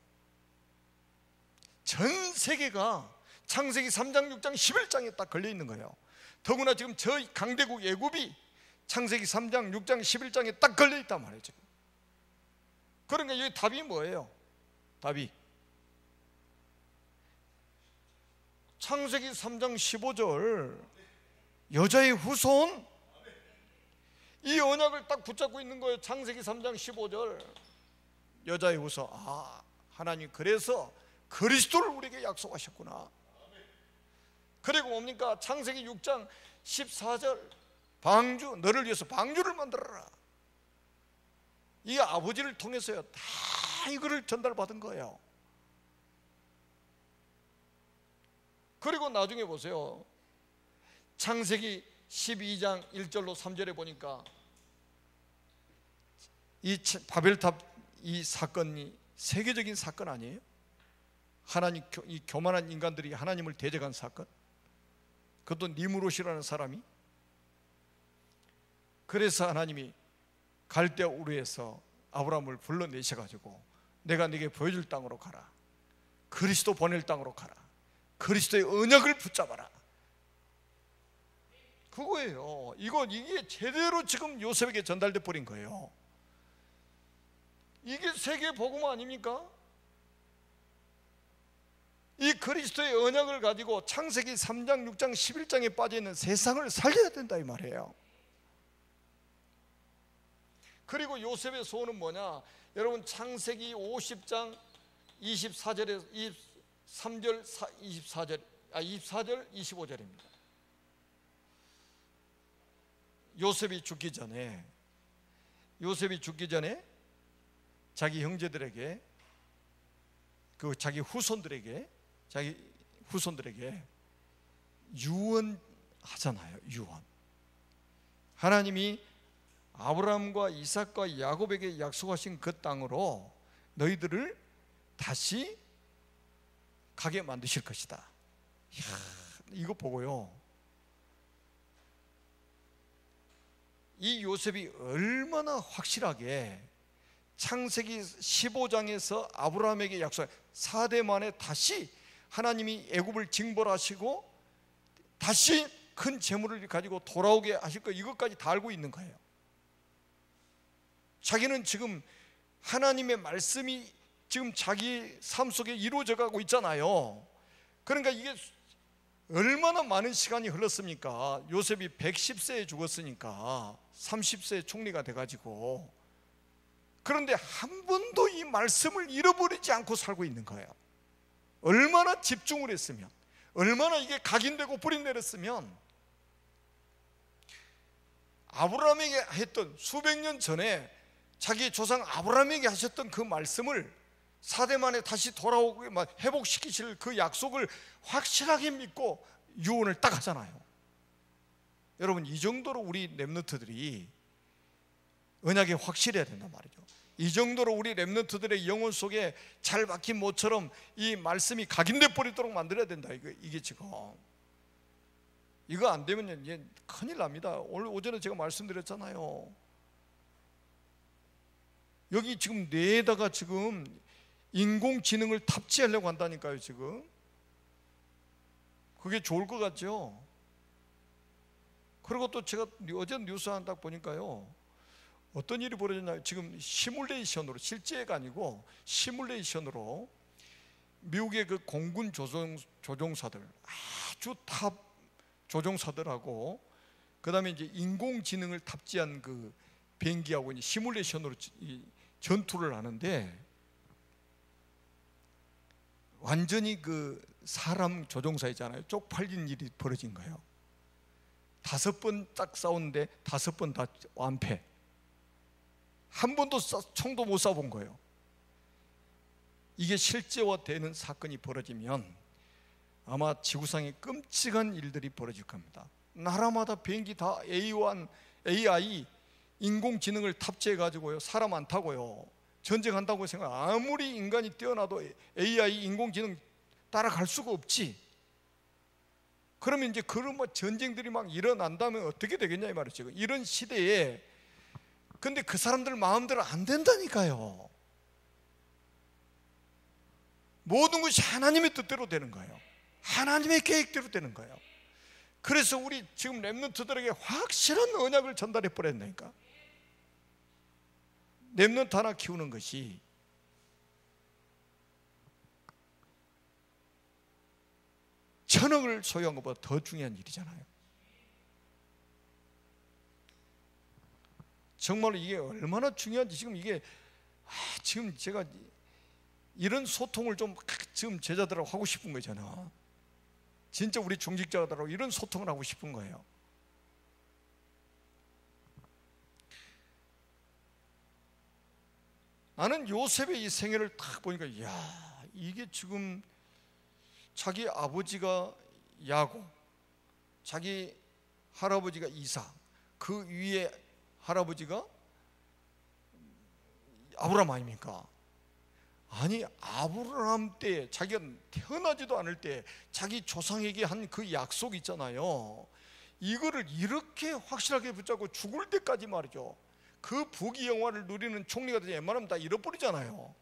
전 세계가 창세기 3장, 6장, 11장에 딱 걸려 있는 거예요. 더구나 지금 저 강대국 애굽이 창세기 3장, 6장, 11장에 딱 걸려 있단 말이에요. 지금. 그러니까 여기 답이 뭐예요? 답이 창세기 3장 15절 여자의 후손, 이 언약을 딱 붙잡고 있는 거예요. 창세기 3장 15절 여자의 후손. 아, 하나님 그래서 그리스도를 우리에게 약속하셨구나. 그리고 뭡니까? 창세기 6장 14절 방주, 너를 위해서 방주를 만들어라. 이 아버지를 통해서요 다 이거를 전달받은 거예요. 그리고 나중에 보세요. 창세기 12장 1절로 3절에 보니까 이 바벨탑 이 사건이 세계적인 사건 아니에요? 하나님, 이 교만한 인간들이 하나님을 대적한 사건, 그것도 니무롯이라는 사람이. 그래서 하나님이 갈대 우르에서 아브라함을 불러내셔가지고 내가 네게 보여줄 땅으로 가라, 그리스도 보낼 땅으로 가라, 그리스도의 언약을 붙잡아라, 그거예요. 이게 제대로 지금 요셉에게 전달돼 버린 거예요. 이게 세계 복음 아닙니까? 이 그리스도의 언약을 가지고 창세기 3장, 6장, 11장에 빠져있는 세상을 살려야 된다 이 말이에요. 그리고 요셉의 소원은 뭐냐? 여러분 창세기 50장 24절에서 23절 24절 25절입니다. 요셉이 죽기 전에 자기 형제들에게, 자기 후손들에게 유언하잖아요. 유언. 하나님이 아브라함과 이삭과 야곱에게 약속하신 그 땅으로 너희들을 다시 가게 만드실 것이다. 이야, 이거 보고요, 이 요셉이 얼마나 확실하게 창세기 15장에서 아브라함에게 약속한 4대 만에 다시 하나님이 애굽을 징벌하시고 다시 큰 재물을 가지고 돌아오게 하실 거, 이것까지 다 알고 있는 거예요. 자기는 지금 하나님의 말씀이 지금 자기 삶 속에 이루어져 가고 있잖아요. 그러니까 이게 얼마나 많은 시간이 흘렀습니까? 요셉이 110세에 죽었으니까 30세에 총리가 돼가지고, 그런데 한 번도 이 말씀을 잃어버리지 않고 살고 있는 거예요. 얼마나 집중을 했으면, 얼마나 이게 각인되고 뿌리 내렸으면, 아브라함에게 했던, 수백 년 전에 자기 조상 아브라함에게 하셨던 그 말씀을 4대 만에 다시 돌아오게 회복시키실 그 약속을 확실하게 믿고 유언을 딱 하잖아요. 여러분, 이 정도로 우리 렘넌트들이 언약에 확실해야 된단 말이죠. 이 정도로 우리 렘넌트들의 영혼 속에 잘 박힌 모처럼 이 말씀이 각인돼 버리도록 만들어야 된다. 이게 지금 이거 안 되면 이제 큰일 납니다. 오늘 오전에 제가 말씀드렸잖아요. 여기 지금 뇌에다가 지금 인공지능을 탑재하려고 한다니까요. 지금 그게 좋을 것 같죠? 그리고 또 제가 어제 뉴스 하나 딱 보니까요, 어떤 일이 벌어졌나요? 지금 시뮬레이션으로, 실제가 아니고 시뮬레이션으로 미국의 그 공군 조종사들, 아주 탑 조종사들하고 그 다음에 이제 인공지능을 탑재한 그 비행기하고 이제 시뮬레이션으로 전투를 하는데, 완전히 그 사람 조종사이잖아요. 쪽팔린 일이 벌어진 거예요. 5번 딱 싸우는데 5번 다 완패. 한 번도 총도 못 쏴본 거예요. 이게 실제화되는 사건이 벌어지면 아마 지구상에 끔찍한 일들이 벌어질 겁니다. 나라마다 비행기 다 A1, AI 인공지능을 탑재해 가지고요, 사람 안 타고요 전쟁한다고 생각. 아무리 인간이 뛰어나도 AI 인공지능 따라갈 수가 없지. 그러면 이제 그런 뭐 전쟁들이 막 일어난다면 어떻게 되겠냐 이 말이죠. 지금 이런 시대에. 근데 그 사람들 마음대로 안 된다니까요. 모든 것이 하나님의 뜻대로 되는 거예요. 하나님의 계획대로 되는 거예요. 그래서 우리 지금 렘넌트들에게 확실한 언약을 전달해 버렸다니까. 렘넌트 하나 키우는 것이 천억을 소유한 것보다 더 중요한 일이잖아요. 정말로 이게 얼마나 중요한지. 지금 이게 지금 제가 이런 소통을 좀 지금 제자들하고 하고 싶은 거잖아. 진짜 우리 중직자들하고 이런 소통을 하고 싶은 거예요. 나는 요셉의 이 생애를 딱 보니까, 이야, 이게 지금 자기 아버지가 야곱, 자기 할아버지가 이삭, 그 위에 할아버지가 아브라함 아닙니까? 아니, 아브라함 때, 자기가 태어나지도 않을 때 자기 조상에게 한 그 약속 있잖아요. 이거를 이렇게 확실하게 붙잡고 죽을 때까지 말이죠. 그 부귀영화를 누리는 총리가 되지 웬만하면 다 잃어버리잖아요.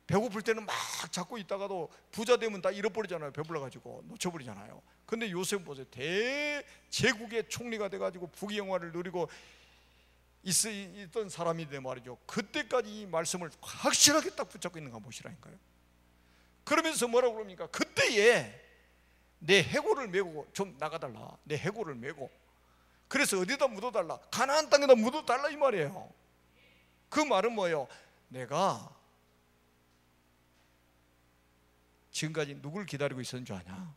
배고플 때는 막 잡고 있다가도 부자 되면 다 잃어버리잖아요. 배불러가지고 놓쳐버리잖아요. 근데 요셉 보세요. 대제국의 총리가 돼가지고 부귀영화를 누리고 있던 사람인데 말이죠. 그때까지 이 말씀을 확실하게 딱 붙잡고 있는 거 보시라니까요. 그러면서 뭐라고 그럽니까? 그때에 내 해골을 메고 좀 나가달라. 내 해골을 메고. 그래서 어디다 묻어달라? 가나안 땅에다 묻어달라 이 말이에요. 그 말은 뭐예요? 내가 지금까지 누굴 기다리고 있었는 줄 아냐?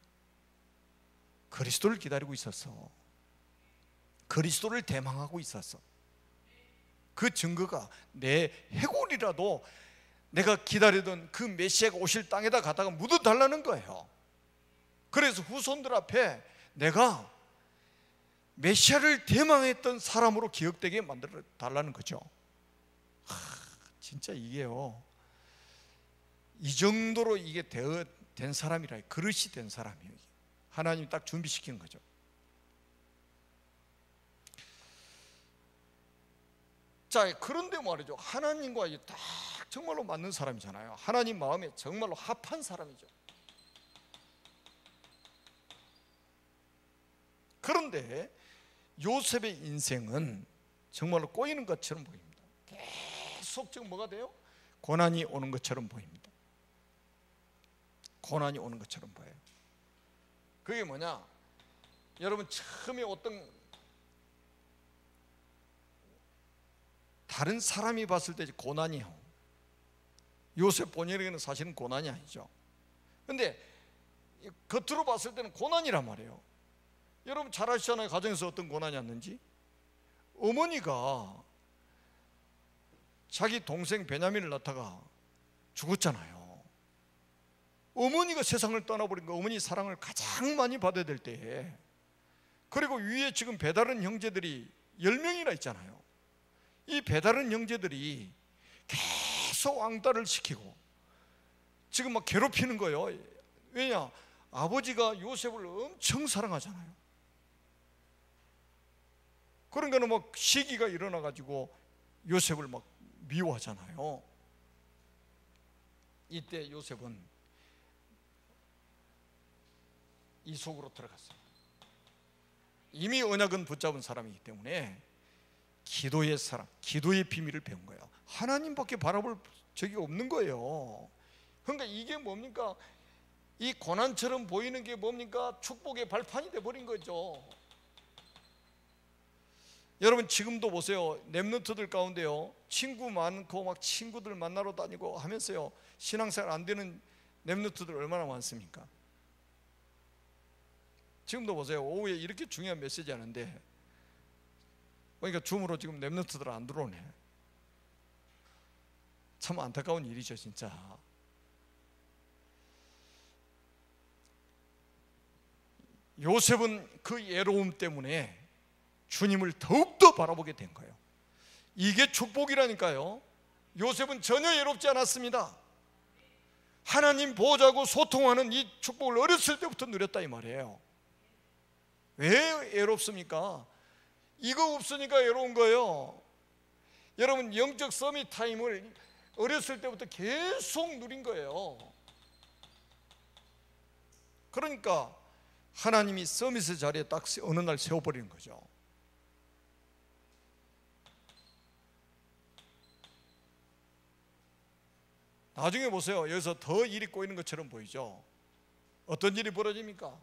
그리스도를 기다리고 있었어. 그리스도를 대망하고 있었어. 그 증거가 내 해골이라도 내가 기다리던 그 메시아가 오실 땅에다 갖다가 묻어달라는 거예요. 그래서 후손들 앞에 내가 메시아를 대망했던 사람으로 기억되게 만들어 달라는 거죠. 진짜 이게요, 이 정도로 이게 된 사람이라, 그릇이 된 사람이에요. 하나님이 딱 준비시킨 거죠. 자, 그런데 말이죠, 하나님과 딱 정말로 맞는 사람이잖아요. 하나님 마음에 정말로 합한 사람이죠. 그런데 요셉의 인생은 정말로 꼬이는 것처럼 보입니다. 계속 지금 뭐가 돼요? 고난이 오는 것처럼 보입니다. 고난이 오는 것처럼 보여요. 그게 뭐냐? 여러분, 처음에 어떤 다른 사람이 봤을 때 고난이요, 요셉 본인에게는 사실은 고난이 아니죠. 근데 겉으로 봤을 때는 고난이란 말이에요. 여러분 잘 아시잖아요. 가정에서 어떤 고난이 왔는지. 어머니가 자기 동생 베냐민을 낳다가 죽었잖아요. 어머니가 세상을 떠나버린 거, 어머니 사랑을 가장 많이 받아야 될 때에, 그리고 위에 지금 배다른 형제들이 10명이나 있잖아요. 이 배다른 형제들이 계속 왕따를 시키고 지금 막 괴롭히는 거예요. 왜냐? 아버지가 요셉을 엄청 사랑하잖아요. 그러니까 막 시기가 일어나가지고 요셉을 막 미워하잖아요. 이때 요셉은 이 속으로 들어갔어요. 이미 언약은 붙잡은 사람이기 때문에 기도의 사랑, 기도의 비밀을 배운 거예요. 하나님밖에 바라볼 적이 없는 거예요. 그러니까 이게 뭡니까? 이 고난처럼 보이는 게 뭡니까? 축복의 발판이 돼버린 거죠. 여러분 지금도 보세요. 렘넌트들 가운데요, 친구 많고 막 친구들 만나러 다니고 하면서요, 신앙생활 안 되는 렘넌트들 얼마나 많습니까? 지금도 보세요. 오후에 이렇게 중요한 메시지 하는데 그러니까 줌으로 지금 렘넌트들 안 들어오네. 참 안타까운 일이죠 진짜. 요셉은 그 예로움 때문에 주님을 더욱더 바라보게 된 거예요. 이게 축복이라니까요. 요셉은 전혀 예롭지 않았습니다. 하나님 보호자고 소통하는 이 축복을 어렸을 때부터 누렸다 이 말이에요. 왜 예롭습니까? 이거 없으니까 외로운 거예요. 여러분 영적 서밋 타임을 어렸을 때부터 계속 누린 거예요. 그러니까 하나님이 서밋의 자리에 딱 어느 날 세워버리는 거죠. 나중에 보세요. 여기서 더 일이 꼬이는 것처럼 보이죠. 어떤 일이 벌어집니까?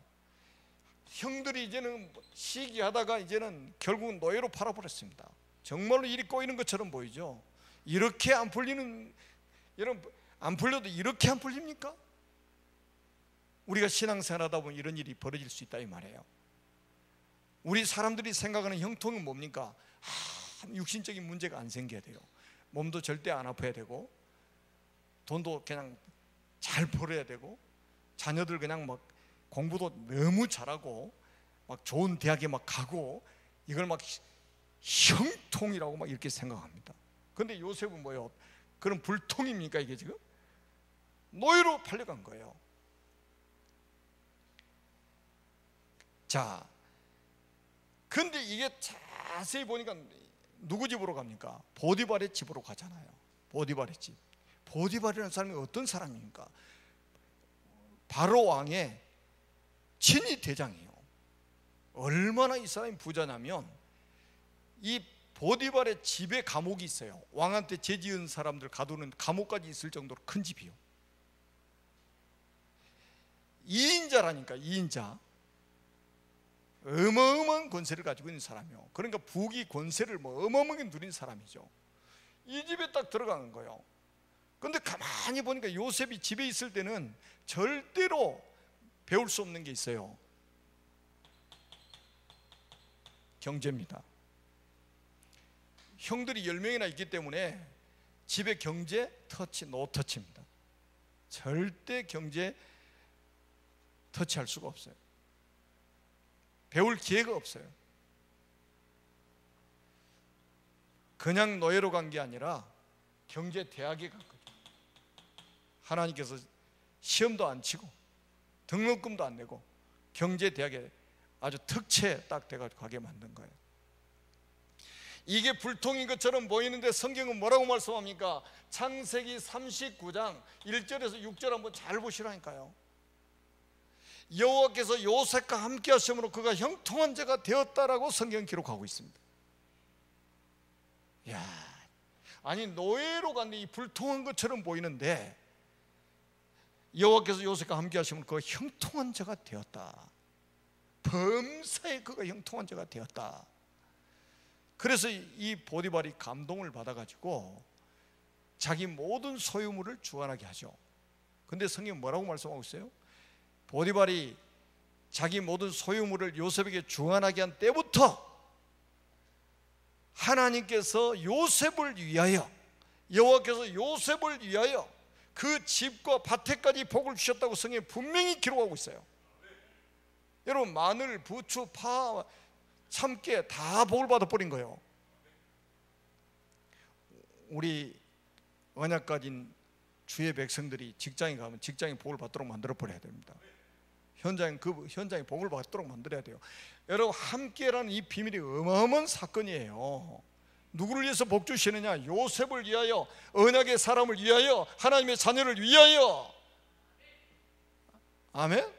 형들이 이제는 시기하다가 이제는 결국은 노예로 팔아버렸습니다. 정말로 일이 꼬이는 것처럼 보이죠. 이렇게 안 풀리는, 여러분 안 풀려도 이렇게 안 풀립니까? 우리가 신앙생활 하다 보면 이런 일이 벌어질 수 있다 이 말이에요. 우리 사람들이 생각하는 형통은 뭡니까? 육신적인 문제가 안 생겨야 돼요. 몸도 절대 안 아파야 되고, 돈도 그냥 잘 벌어야 되고, 자녀들 그냥 막 공부도 너무 잘하고 막 좋은 대학에 막 가고, 이걸 막 형통이라고 막 이렇게 생각합니다. 그런데 요셉은 뭐예요? 그런 불통입니까 이게 지금? 노예로 팔려간 거예요. 자, 근데 이게 자세히 보니까 누구 집으로 갑니까? 보디발의 집으로 가잖아요. 보디발의 집. 보디발이라는 사람이 어떤 사람입니까? 바로 왕의 친위 대장이에요. 얼마나 이 사람이 부자냐면, 이 보디발의 집에 감옥이 있어요. 왕한테 죄지은 사람들 가두는 감옥까지 있을 정도로 큰 집이요. 2인자라니까, 2인자. 어마어마한 권세를 가지고 있는 사람이요. 그러니까 부귀 권세를 뭐 어마어마하게 누린 사람이죠. 이 집에 딱 들어가는 거예요. 그런데 가만히 보니까 요셉이 집에 있을 때는 절대로 배울 수 없는 게 있어요. 경제입니다. 형들이 10명이나 있기 때문에 집에 경제 터치, 노 터치입니다. 절대 경제 터치할 수가 없어요. 배울 기회가 없어요. 그냥 노예로 간 게 아니라 경제 대학에 간 거죠. 하나님께서 시험도 안 치고 등록금도 안 내고 경제 대학에 아주 특채 딱 돼가지고 가게 만든 거예요. 이게 불통인 것처럼 보이는데 성경은 뭐라고 말씀합니까? 창세기 39장 1절에서 6절 한번 잘 보시라니까요. 여호와께서 요셉과 함께 하심으로 그가 형통한 자가 되었다라고 성경은 기록하고 있습니다. 야, 아니 노예로 갔는데 이 불통한 것처럼 보이는데 여호와께서 요셉과 함께 하시면 그가 형통한 자가 되었다. 범사에 그가 형통한 자가 되었다. 그래서 이 보디발이 감동을 받아가지고 자기 모든 소유물을 주관하게 하죠. 근데 성경은 뭐라고 말씀하고 있어요? 보디발이 자기 모든 소유물을 요셉에게 주관하게 한 때부터 하나님께서 요셉을 위하여, 여호와께서 요셉을 위하여 그 집과 밭에까지 복을 주셨다고 성경에 분명히 기록하고 있어요. 여러분 마늘, 부추, 파, 참깨 다 복을 받아버린 거예요. 우리 언약 가진 주의 백성들이 직장에 가면 직장에 복을 받도록 만들어 버려야 됩니다. 그 현장에 복을 받도록 만들어야 돼요. 여러분, 함께라는 이 비밀이 어마어마한 사건이에요. 누구를 위해서 복 주시느냐? 요셉을 위하여, 언약의 사람을 위하여, 하나님의 자녀를 위하여. 아멘?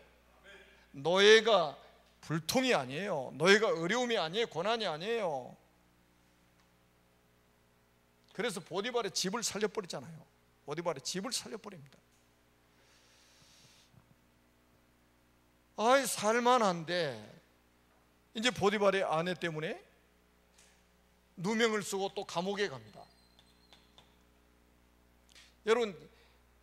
노예가 불통이 아니에요. 노예가 어려움이 아니에요. 고난이 아니에요. 그래서 보디발의 집을 살려버리잖아요. 보디발의 집을 살려버립니다. 아이, 살만한데 이제 보디발의 아내 때문에 누명을 쓰고 또 감옥에 갑니다. 여러분,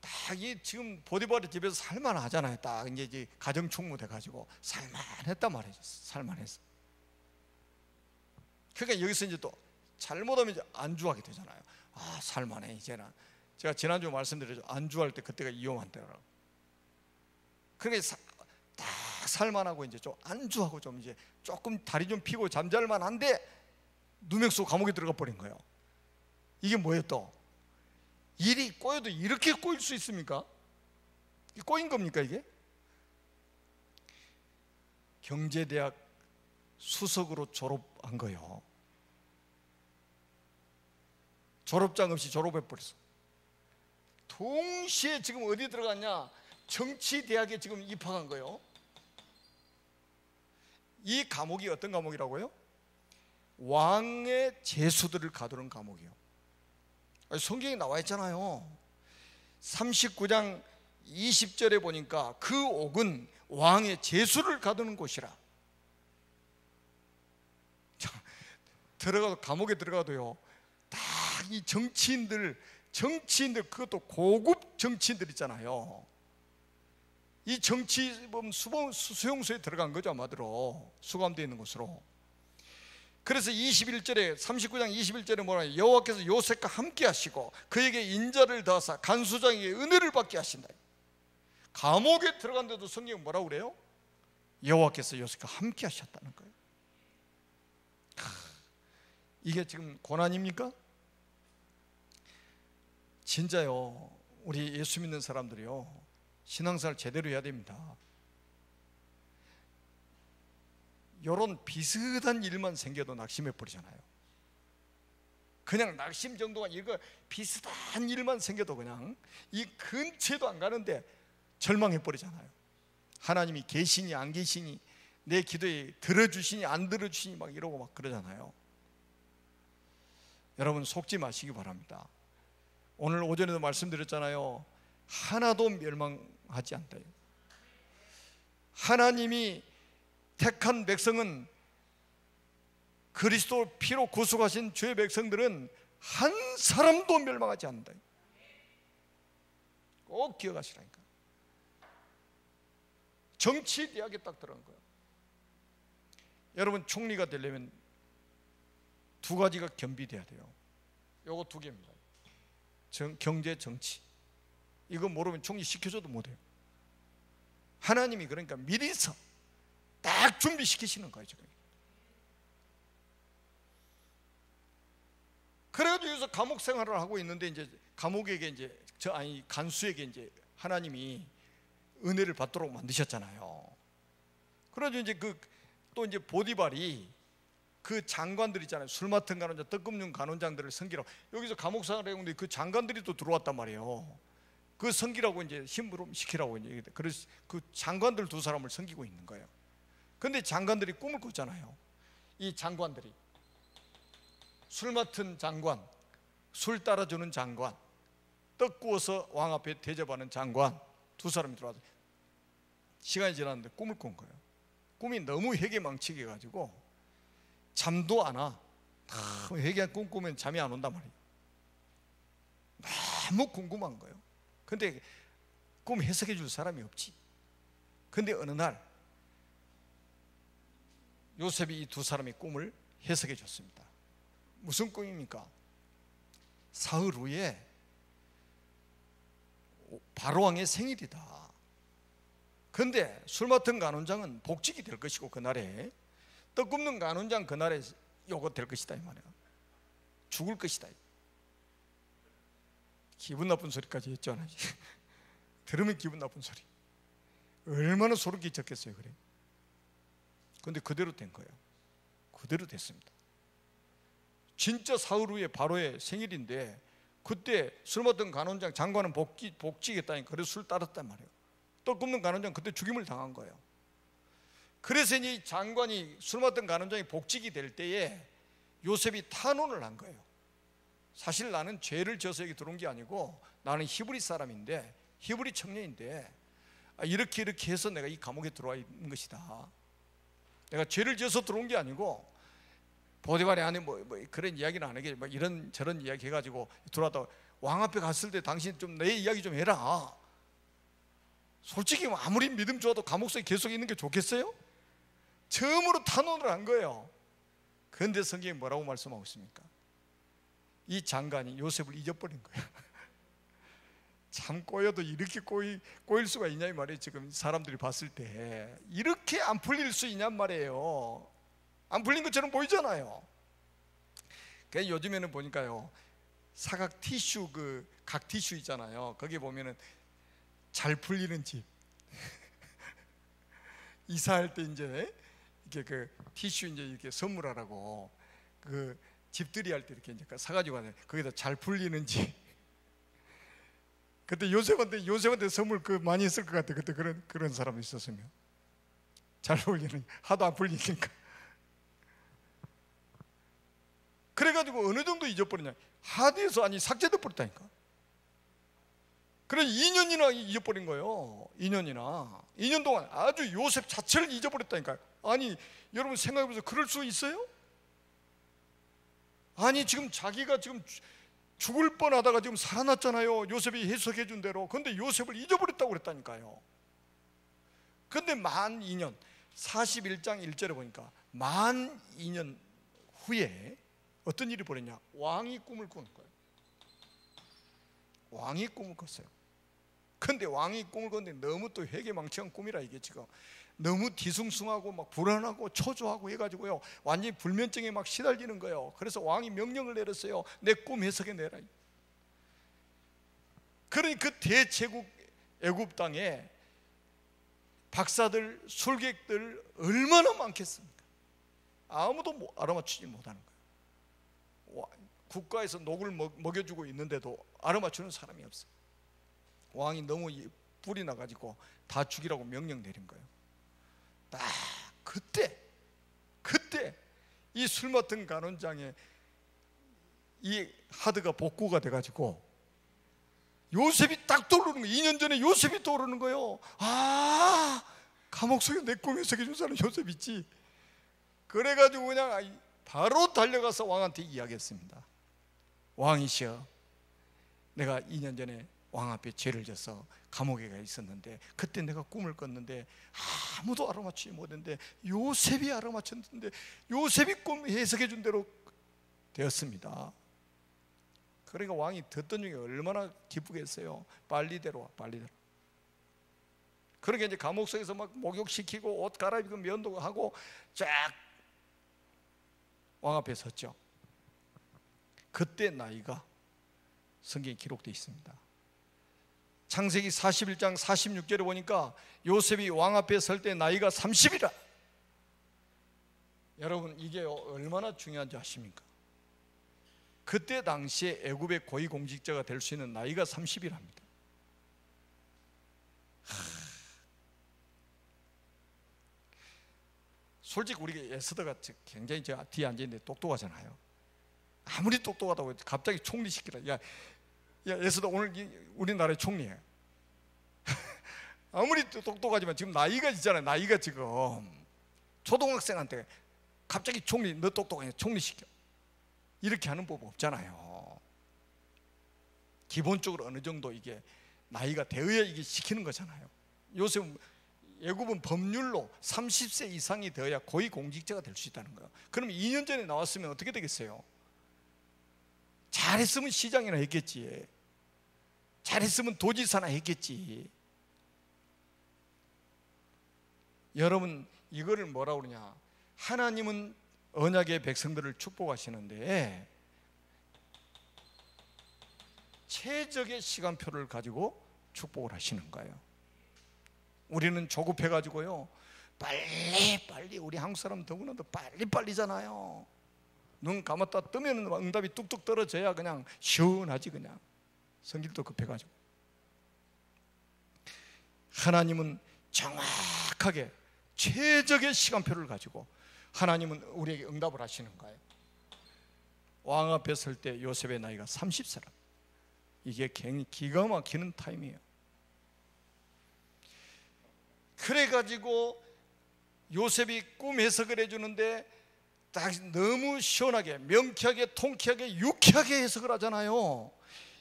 딱 이 지금 보디발의 집에서 살만하잖아요. 딱 이제 가정 총무 돼가지고 살만했단 말이죠. 살만했어. 그러니까 여기서 이제 또 잘못하면 이제 안주하게 되잖아요. 아, 살만해 이제는. 제가 지난주 말씀드렸죠. 안주할 때 그때가 위험한 때라고. 그러니까 딱 살만하고 이제 좀 안주하고 좀 이제 조금 다리 좀 피고 잠잘 만한데 누명 쓰고 감옥에 들어가 버린 거예요. 이게 뭐예요 또? 일이 꼬여도 이렇게 꼬일 수 있습니까? 꼬인 겁니까 이게? 경제대학 수석으로 졸업한 거예요. 졸업장 없이 졸업해버렸어. 동시에 지금 어디 들어갔냐? 정치대학에 지금 입학한 거예요. 이 감옥이 어떤 감옥이라고요? 왕의 제수들을 가두는 감옥이요. 성경에 나와 있잖아요. 39장 20절에 보니까 그 옥은 왕의 제수를 가두는 곳이라. 들어가도, 감옥에 들어가도요, 다 이 정치인들, 그것도 고급 정치인들 있잖아요. 이 정치범 수용소에 들어간 거죠. 아마도 수감되어 있는 곳으로. 그래서 21절에, 39장 21절에 뭐라, 여호와께서 요셉과 함께 하시고 그에게 인자를 더하사 간수장에게 은혜를 받게 하신다. 감옥에 들어간데도 성경이 뭐라고 그래요? 여호와께서 요셉과 함께 하셨다는 거예요. 이게 지금 고난입니까? 진짜요. 우리 예수 믿는 사람들이요, 신앙생활 제대로 해야 됩니다. 이런 비슷한 일만 생겨도 낙심해 버리잖아요. 그냥 낙심 정도가, 이거 비슷한 일만 생겨도 그냥 이 근처에도 안 가는데 절망해 버리잖아요. 하나님이 계시니 안 계시니, 내 기도에 들어주시니 안 들어주시니 막 이러고 막 그러잖아요. 여러분, 속지 마시기 바랍니다. 오늘 오전에도 말씀드렸잖아요. 하나도 멸망하지 않다. 하나님이 택한 백성은, 그리스도 피로 구속하신 주의 백성들은 한 사람도 멸망하지 않는다. 꼭 기억하시라니까. 정치 대학에 딱 들어간 거예요. 여러분, 총리가 되려면 두 가지가 겸비돼야 돼요. 요거 두 개입니다. 경제, 정치. 이거 모르면 총리 시켜줘도 못해요. 하나님이 그러니까 미리서 딱 준비시키시는 거예요 지금. 그래도 여기서 감옥 생활을 하고 있는데, 이제 감옥에게 이제 간수에게 이제 하나님이 은혜를 받도록 만드셨잖아요. 그래도 이제 또 이제 보디발이 그 장관들 있잖아요. 술 맡은 간원장, 떡 굽는 간원장들을 섬기라고, 여기서 감옥 생활을 했는데 그 장관들이 또 들어왔단 말이에요. 그 섬기라고 이제 힘으로 시키라고 이제, 그래서 그 장관들 두 사람을 섬기고 있는 거예요. 근데 장관들이 꿈을 꿨잖아요. 이 장관들이, 술 맡은 장관, 술 따라주는 장관, 떡 구워서 왕 앞에 대접하는 장관, 두 사람이 들어와서 시간이 지났는데 꿈을 꾼 거예요. 꿈이 너무 회개망치게 해가지고 잠도 안 와. 회개한 꿈 꾸면 잠이 안 온단 말이에요. 너무 궁금한 거예요. 근데 꿈 해석해 줄 사람이 없지. 근데 어느 날 요셉이 이 두 사람의 꿈을 해석해 줬습니다. 무슨 꿈입니까? 사흘 후에 바로왕의 생일이다. 근데 술 맡은 간원장은 복직이 될 것이고, 그날에 떡 굽는 간원장 그날에 요거 될 것이다 이 말이야. 죽을 것이다. 기분 나쁜 소리까지 했잖아요. 들으면 기분 나쁜 소리. 얼마나 소름 끼쳤겠어요. 그래. 그런데 그대로 된 거예요. 그대로 됐습니다. 진짜 사흘 후에 바로의 생일인데 그때 술 먹던 간원장 장관은 복직했다니까. 그래서 술 따랐단 말이에요. 떡 굽는 간원장 그때 죽임을 당한 거예요. 그래서 이 장관이 술 먹던 간원장이 복직이 될 때에 요셉이 탄원을 한 거예요. 사실 나는 죄를 지어서 여기 들어온 게 아니고 나는 히브리 사람인데, 히브리 청년인데 이렇게 해서 내가 이 감옥에 들어와 있는 것이다. 내가 죄를 지어서 들어온 게 아니고 보디발의 안에 뭐 그런 이야기는 안 하게, 이런 저런 이야기 해가지고 들어왔다. 왕 앞에 갔을 때 당신 좀 내 이야기 좀 해라. 솔직히 아무리 믿음 좋아도 감옥 속에 계속 있는 게 좋겠어요? 처음으로 탄원을 한 거예요. 그런데 성경이 뭐라고 말씀하고 있습니까? 이 장관이 요셉을 잊어버린 거예요. 참 꼬여도 이렇게 꼬일 수가 있냐 이 말이에요. 지금 사람들이 봤을 때 이렇게 안 풀릴 수 있냔 말이에요. 안 풀린 것처럼 보이잖아요. 그래서 요즘에는 보니까요, 사각 티슈, 그 각 티슈 있잖아요. 거기 보면은 잘 풀리는 집. 이사할 때 이제 이렇게 그 티슈 이제 이렇게 선물하라고 그 집들이 할 때 이렇게 이제 사가지고 가요. 거기다 잘 풀리는 집. 그때 요셉한테 선물 그 많이 했을 것 같아. 그때 그런 사람이 있었으면. 잘 풀리는, 하도 안 풀리니까. 그래가지고 어느 정도 잊어버리냐, 하드에서 아니 삭제돼 버렸다니까. 그래서 2년이나 잊어버린 거예요. 2년 동안 아주 요셉 자체를 잊어버렸다니까요. 아니 여러분 생각해보세요. 그럴 수 있어요? 아니 지금 자기가 지금 죽을 뻔하다가 지금 살아났잖아요. 요셉이 해석해 준 대로. 그런데 요셉을 잊어버렸다고 그랬다니까요. 그런데 만 2년 41장 1절에 보니까 만 2년 후에 어떤 일이 벌어졌냐, 왕이 꿈을 꾸는 거예요. 왕이 꿈을 꿨어요. 근데 왕이 꿈을 꿨는데 너무 또 회개망청한 꿈이라, 이게 지금 너무 뒤숭숭하고 막 불안하고 초조하고 해가지고요, 완전히 불면증에 막 시달리는 거예요. 그래서 왕이 명령을 내렸어요. 내 꿈 해석해 내라. 그러니 그 대제국 애굽 땅에 박사들, 술객들 얼마나 많겠습니까? 아무도 알아맞히지 못하는 거예요. 국가에서 녹을 먹여주고 있는데도 알아맞추는 사람이 없어요. 왕이 너무 불이 나가지고 다 죽이라고 명령 내린 거예요. 딱 그때 이 술 맡은 간원장의 이 하드가 복구가 돼가지고 요셉이 딱 떠오르는 거예요. 2년 전에 요셉이 떠오르는 거예요. 아, 감옥 속에 내 꿈 해석해 준 사람 요셉 있지. 그래가지고 그냥 바로 달려가서 왕한테 이야기했습니다. 왕이시여, 내가 2년 전에 왕 앞에 죄를 져서 감옥에 가 있었는데 그때 내가 꿈을 꿨는데 아무도 알아맞히지 못했는데 요셉이 알아맞혔는데 요셉이 꿈 해석해 준 대로 되었습니다. 그러니까 왕이 듣던 중에 얼마나 기쁘겠어요. 빨리대로 와, 빨리대로. 그러니까 이제 감옥 속에서 막 목욕시키고 옷 갈아입고 면도 하고 쫙 왕 앞에 섰죠. 그때 나이가 성경에 기록되어 있습니다. 창세기 41장 46절에 보니까 요셉이 왕 앞에 설 때 나이가 30이라. 여러분 이게 얼마나 중요한지 아십니까? 그때 당시에 애굽의 고위공직자가 될 수 있는 나이가 30이랍니다. 솔직히 우리 에스더가 굉장히 뒤에 앉아있는데 똑똑하잖아요. 아무리 똑똑하다고 갑자기 총리시키라. 야 에스더 오늘 우리나라의 총리예요. 아무리 똑똑하지만 지금 나이가 있잖아요. 나이가 지금 초등학생한테 갑자기 총리, 너 똑똑하냐 총리시켜, 이렇게 하는 법 없잖아요. 기본적으로 어느 정도 이게 나이가 되어야 이게 시키는 거잖아요. 요새 애굽은 법률로 30세 이상이 되어야 고위공직자가 될 수 있다는 거예요. 그럼 2년 전에 나왔으면 어떻게 되겠어요? 잘했으면 시장이나 했겠지. 잘했으면 도지사나 했겠지. 여러분 이거를 뭐라고 그러냐, 하나님은 언약의 백성들을 축복하시는데 최적의 시간표를 가지고 축복을 하시는 거예요. 우리는 조급해가지고요, 빨리 우리 한국 사람 더구나 더 빨리잖아요. 눈 감았다 뜨면 응답이 뚝뚝 떨어져야 그냥 시원하지. 그냥 성질도 급해가지고. 하나님은 정확하게 최적의 시간표를 가지고 하나님은 우리에게 응답을 하시는 거예요. 왕 앞에 설 때 요셉의 나이가 30세라. 이게 굉장히 기가 막히는 타임이에요. 그래가지고 요셉이 꿈 해석을 해주는데 딱 너무 시원하게, 명쾌하게, 통쾌하게, 유쾌하게 해석을 하잖아요.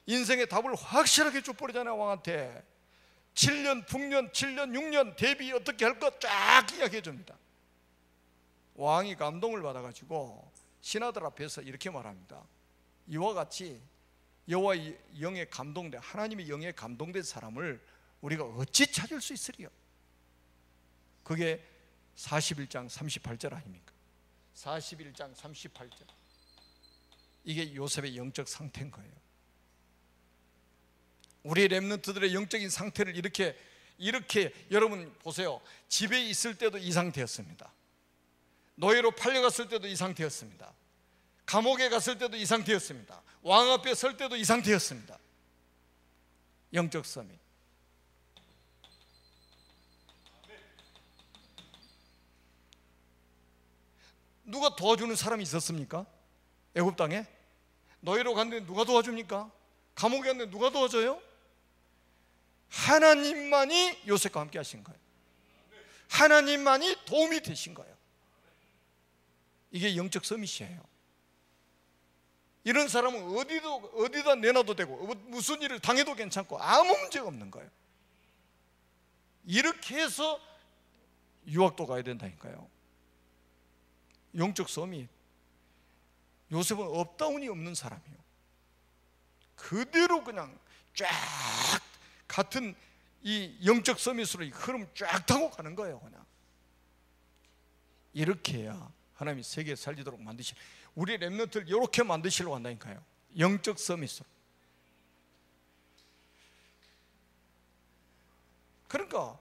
인생의 답을 확실하게 줘버리잖아요. 왕한테 7년, 북년, 7년, 6년 대비 어떻게 할 것 쫙 이야기해 줍니다. 왕이 감동을 받아가지고 신하들 앞에서 이렇게 말합니다. 이와 같이 여호와의 영에 감동된, 하나님의 영에 감동된 사람을 우리가 어찌 찾을 수 있으리요? 그게 41장 38절 아닙니까? 41장 38절. 이게 요셉의 영적 상태인 거예요. 우리 렘넌트들의 영적인 상태를 이렇게 여러분 보세요. 집에 있을 때도 이 상태였습니다. 노예로 팔려갔을 때도 이 상태였습니다. 감옥에 갔을 때도 이 상태였습니다. 왕 앞에 설 때도 이 상태였습니다. 영적 서밋. 누가 도와주는 사람이 있었습니까? 애굽 땅에 노예로 갔는데 누가 도와줍니까? 감옥에 갔는데 누가 도와줘요? 하나님만이 요셉과 함께 하신 거예요. 하나님만이 도움이 되신 거예요. 이게 영적 서밋이에요. 이런 사람은 어디다 내놔도 되고 무슨 일을 당해도 괜찮고 아무 문제가 없는 거예요. 이렇게 해서 유학도 가야 된다니까요. 영적 서밋. 요셉은 업다운이 없는 사람이에요. 그대로 그냥 쫙 같은 이 영적 서밋으로 이 흐름 쫙 타고 가는 거예요. 그냥 이렇게 해야 하나님이 세계에 살리도록 만드시, 우리 렘넌트를 이렇게 만드시려고 한다니까요. 영적 서밋으로. 그러니까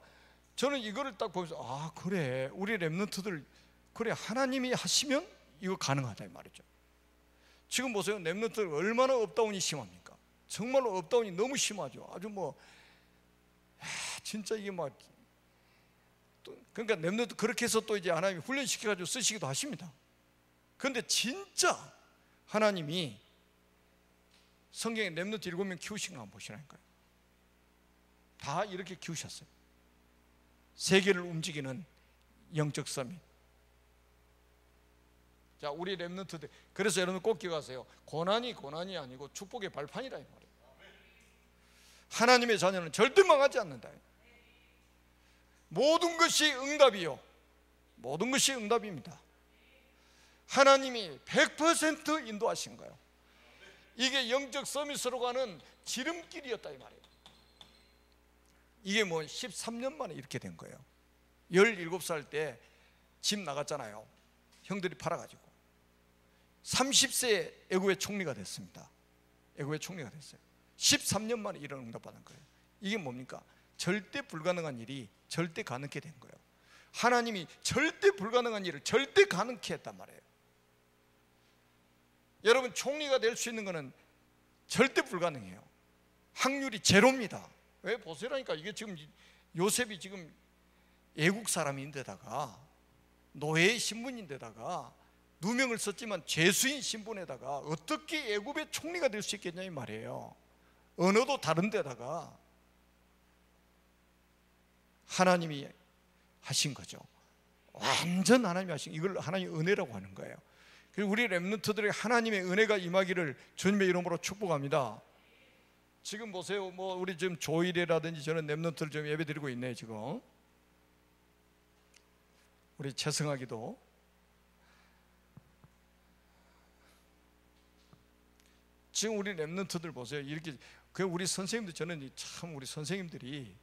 저는 이거를 딱 보면서 아 그래, 우리 렘넌트들 그래, 하나님이 하시면 이거 가능하다 이 말이죠. 지금 보세요. 렘넌트들 얼마나 업다운이 심합니까? 정말로 업다운이 너무 심하죠. 아주 뭐 진짜 이게 막 그러니까 렘넌트 그렇게 해서 또 이제 하나님이 훈련시켜가지고 쓰시기도 하십니다. 그런데 진짜 하나님이 성경에 렘넌트 7명 키우신 거 한번 보시라니까요. 다 이렇게 키우셨어요. 세계를 움직이는 영적 서밋. 자, 우리 렘넌트들, 그래서 여러분 꼭 기억하세요. 고난이 아니고 축복의 발판이라 이 말이에요. 하나님의 자녀는 절대 망하지 않는다. 모든 것이 응답이요. 모든 것이 응답입니다. 하나님이 100% 인도하신 거예요. 이게 영적 서밋으로 가는 지름길이었다 이 말이에요. 이게 뭐 13년 만에 이렇게 된 거예요. 17살 때 집 나갔잖아요. 형들이 팔아가지고 30세에 애굽의 총리가 됐습니다. 애굽의 총리가 됐어요. 13년 만에 이런 응답받은 거예요. 이게 뭡니까? 절대 불가능한 일이 절대 가능케 된 거예요. 하나님이 절대 불가능한 일을 절대 가능케 했단 말이에요. 여러분 총리가 될 수 있는 거는 절대 불가능해요. 확률이 제로입니다. 왜 보세요라니까. 이게 지금 요셉이 지금 애국 사람인데다가 노예의 신분인데다가 누명을 썼지만 죄수인 신분에다가 어떻게 애굽의 총리가 될 수 있겠냐 이 말이에요. 언어도 다른데다가 하나님이 하신 거죠. 완전 하나님이 하신, 이걸 하나님의 은혜라고 하는 거예요. 그리고 우리 렘넌트들에게 하나님의 은혜가 임하기를 주님의 이름으로 축복합니다. 지금 보세요. 뭐 우리 지금 조일이라든지 저는 렘넌트를 좀 예배드리고 있네요. 지금 우리 최승학이도 지금 우리 렘넌트들 보세요. 이렇게 그 우리 선생님들, 저는 참 우리 선생님들이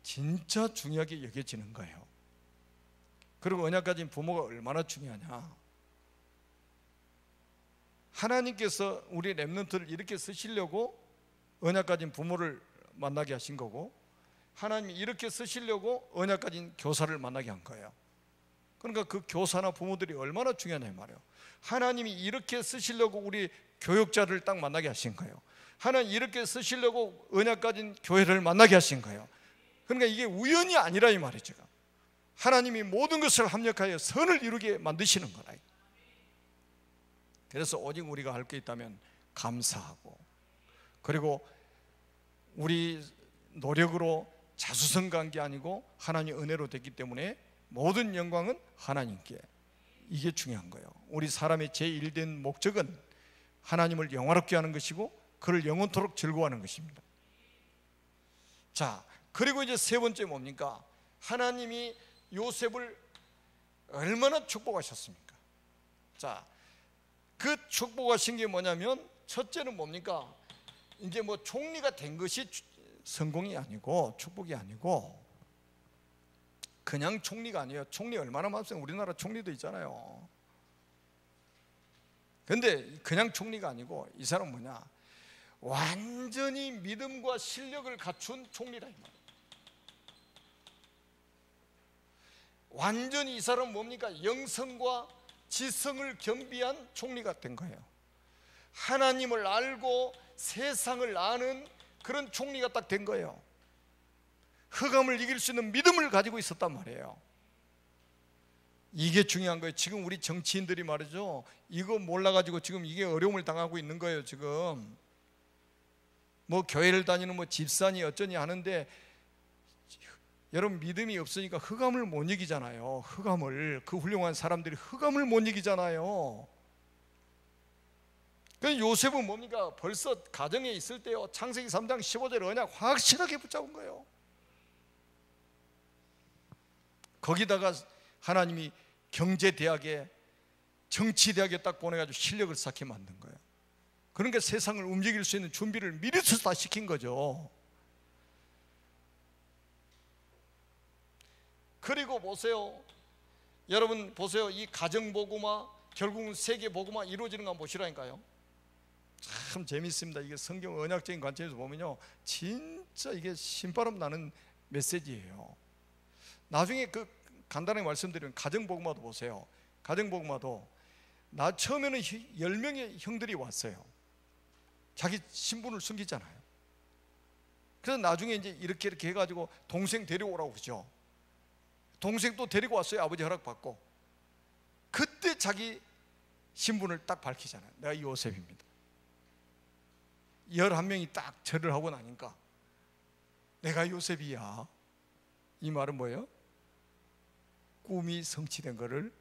진짜 중요하게 여겨지는 거예요. 그리고 언약 가진 부모가 얼마나 중요하냐. 하나님께서 우리 렘넌트를 이렇게 쓰시려고 언약 가진 부모를 만나게 하신 거고, 하나님이 이렇게 쓰시려고 언약 가진 교사를 만나게 한 거예요. 그러니까 그 교사나 부모들이 얼마나 중요하냐 말이에요. 하나님이 이렇게 쓰시려고 우리 교육자를 딱 만나게 하신 거예요. 하나님 이렇게 쓰시려고 언약 가진 교회를 만나게 하신 거예요. 그러니까 이게 우연이 아니라 이 말이죠. 하나님이 모든 것을 합력하여 선을 이루게 만드시는 거라. 그래서 오직 우리가 할 게 있다면 감사하고, 그리고 우리 노력으로 자수성가한 게 아니고 하나님의 은혜로 됐기 때문에 모든 영광은 하나님께, 이게 중요한 거예요. 우리 사람의 제1된 목적은 하나님을 영화롭게 하는 것이고 그를 영원토록 즐거워하는 것입니다. 자, 그리고 이제 세 번째 뭡니까? 하나님이 요셉을 얼마나 축복하셨습니까? 자, 그 축복하신 게 뭐냐면, 첫째는 뭡니까? 이제 뭐 총리가 된 것이 성공이 아니고 축복이 아니고, 그냥 총리가 아니에요. 총리 얼마나 많습니까? 우리나라 총리도 있잖아요. 근데 그냥 총리가 아니고 이 사람은 뭐냐? 완전히 믿음과 실력을 갖춘 총리라 이 말이에요. 완전히 이 사람은 뭡니까? 영성과 지성을 겸비한 총리가 된 거예요. 하나님을 알고 세상을 아는 그런 총리가 딱 된 거예요. 흑암을 이길 수 있는 믿음을 가지고 있었단 말이에요. 이게 중요한 거예요. 지금 우리 정치인들이 말이죠, 이거 몰라가지고 지금 이게 어려움을 당하고 있는 거예요. 지금 뭐 교회를 다니는 뭐 집사니 어쩌니 하는데, 여러분 믿음이 없으니까 흑암을 못 이기잖아요. 흑암을, 그 훌륭한 사람들이 흑암을 못 이기잖아요. 그래서 요셉은 뭡니까? 벌써 가정에 있을 때요, 창세기 3장 15절 언약 확실하게 붙잡은 거예요. 거기다가 하나님이 경제대학에, 정치대학에 딱 보내가지고 실력을 쌓게 만든 거예요. 그러니까 세상을 움직일 수 있는 준비를 미리서 다 시킨 거죠. 그리고 보세요, 여러분 보세요. 이 가정복음화, 결국은 세계복음화 이루어지는 거 한번 보시라니까요. 참 재밌습니다. 이게 성경 언약적인 관점에서 보면요, 진짜 이게 신바람 나는 메시지예요. 나중에 그 간단하게 말씀드리면, 가정복음화도 보세요. 가정복음화도 나 처음에는 10명의 형들이 왔어요. 자기 신분을 숨기잖아요. 그래서 나중에 이제 이렇게 해가지고 동생 데려오라고 그러죠. 동생 또 데리고 왔어요. 아버지 허락받고. 그때 자기 신분을 딱 밝히잖아요. 내가 요셉입니다. 11명이 딱 절을 하고 나니까 내가 요셉이야. 이 말은 뭐예요? 꿈이 성취된 거를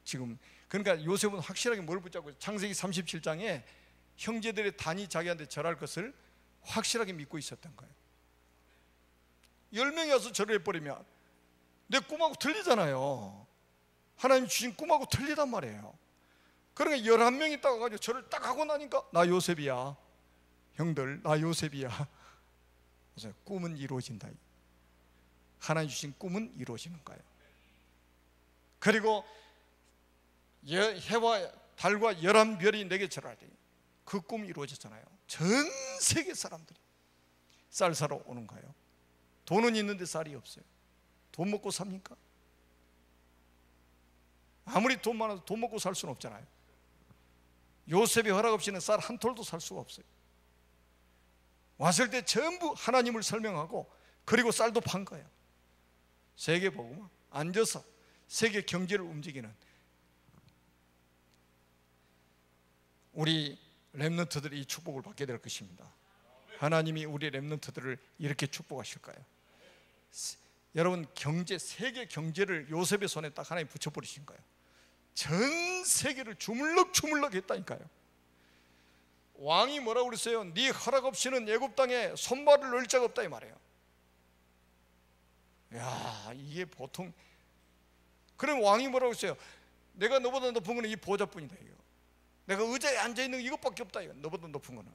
지금, 그러니까 요셉은 확실하게 뭘 붙잡고, 창세기 37장에 형제들의 단이 자기한테 절할 것을 확실하게 믿고 있었던 거예요. 10명이 와서 절을 해버리면 내 꿈하고 틀리잖아요. 하나님 주신 꿈하고 틀리단 말이에요. 그러니까 11명이 딱 와가지고 절을 딱 하고 나니까 나 요셉이야. 형들, 나 요셉이야. 그래서 꿈은 이루어진다. 하나님 주신 꿈은 이루어지는 거예요. 그리고 해와 달과 11별이 내게 절할 때 그 꿈이 이루어졌잖아요. 전 세계 사람들이 쌀 사러 오는 거예요. 돈은 있는데 쌀이 없어요. 돈 먹고 삽니까? 아무리 돈 많아도 돈 먹고 살 수는 없잖아요. 요셉의 허락 없이는 쌀 한 톨도 살 수가 없어요. 왔을 때 전부 하나님을 설명하고, 그리고 쌀도 판 거예요. 세계복음화, 앉아서 세계 경제를 움직이는 우리 렘넌트들이 이 축복을 받게 될 것입니다. 하나님이 우리 렘넌트들을 이렇게 축복하실 거예요. 여러분, 경제, 세계 경제를 요셉의 손에 딱 하나님 붙여버리신 거예요. 전 세계를 주물럭주물럭 했다니까요. 왕이 뭐라고 그랬어요? 네 허락 없이는 애굽 땅에 손발을 넣을 자가 없다 이 말이에요. 야, 이게 보통. 그럼 왕이 뭐라고 했어요? 내가 너보다 높은 거는 이 보좌뿐이다 이거. 내가 의자에 앉아있는 이것밖에 없다 이거. 너보다 높은 거는.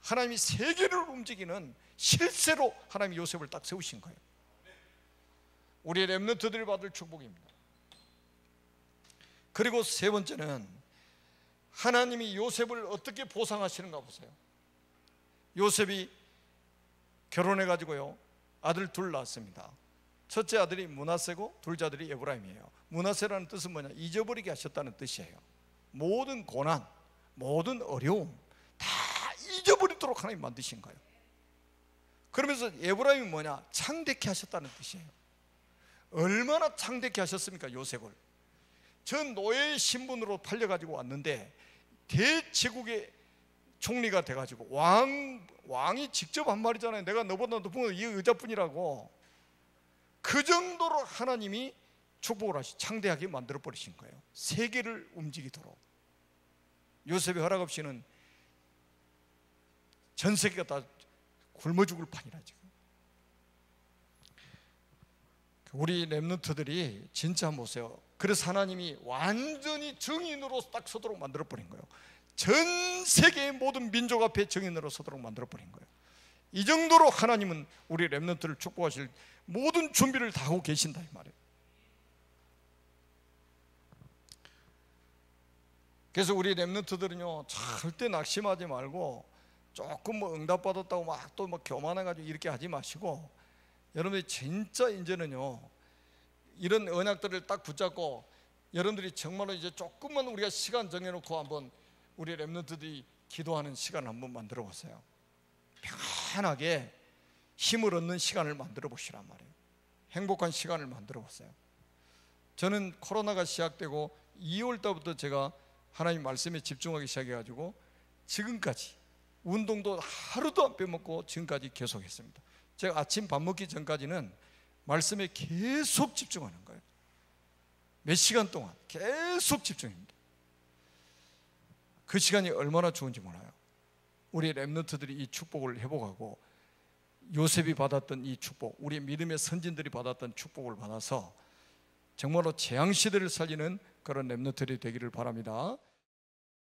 하나님이 세계를 움직이는 실세로 하나님이 요셉을 딱 세우신 거예요. 우리 렘넌트들이 받을 축복입니다. 그리고 세 번째는 하나님이 요셉을 어떻게 보상하시는가 보세요. 요셉이 결혼해가지고요 아들 둘 낳았습니다. 첫째 아들이 므낫세고 둘째 아들이 에브라임이에요. 므낫세라는 뜻은 뭐냐? 잊어버리게 하셨다는 뜻이에요. 모든 고난, 모든 어려움 다 잊어버리도록 하나님 만드신 거예요. 그러면서 에브라임이 뭐냐? 창대케 하셨다는 뜻이에요. 얼마나 창대케 하셨습니까? 요셉을 전 노예의 신분으로 팔려가지고 왔는데 대제국의 총리가 돼가지고 왕이 직접 한 말이잖아요. 내가 너보다 높은 건 이 의자뿐이라고. 그 정도로 하나님이 축복을 하시 창대하게 만들어 버리신 거예요. 세계를 움직이도록. 요셉의 허락 없이는 전 세계가 다 굶어 죽을 판이라 지금. 우리 렘넌트들이 진짜 한번 보세요. 그래서 하나님이 완전히 정인으로 딱 서도록 만들어 버린 거예요. 전 세계의 모든 민족 앞에 정인으로 서도록 만들어 버린 거예요. 이 정도로 하나님은 우리 렘넌트를 축복하실 모든 준비를 다 하고 계신다 이 말이에요. 그래서 우리 렘넌트들은요 절대 낙심하지 말고 조금 뭐 응답받았다고 막 또 뭐 교만해가지고 이렇게 하지 마시고, 여러분들이 진짜 이제는요 이런 언약들을 딱 붙잡고 여러분들이 정말로 이제 조금만 우리가 시간 정해놓고 한번 우리 렘넌트들이 기도하는 시간을 한번 만들어 보세요. 편하게 힘을 얻는 시간을 만들어 보시란 말이에요. 행복한 시간을 만들어 보세요. 저는 코로나가 시작되고 2월 달부터 제가 하나님 말씀에 집중하기 시작해가지고 지금까지 운동도 하루도 안 빼먹고 지금까지 계속했습니다. 제가 아침 밥 먹기 전까지는 말씀에 계속 집중하는 거예요. 몇 시간 동안 계속 집중입니다. 그 시간이 얼마나 좋은지 몰라요. 우리 렘넌트들이 이 축복을 회복하고 요셉이 받았던 이 축복, 우리 믿음의 선진들이 받았던 축복을 받아서 정말로 재앙시대를 살리는 그런 렘넌트들이 되기를 바랍니다.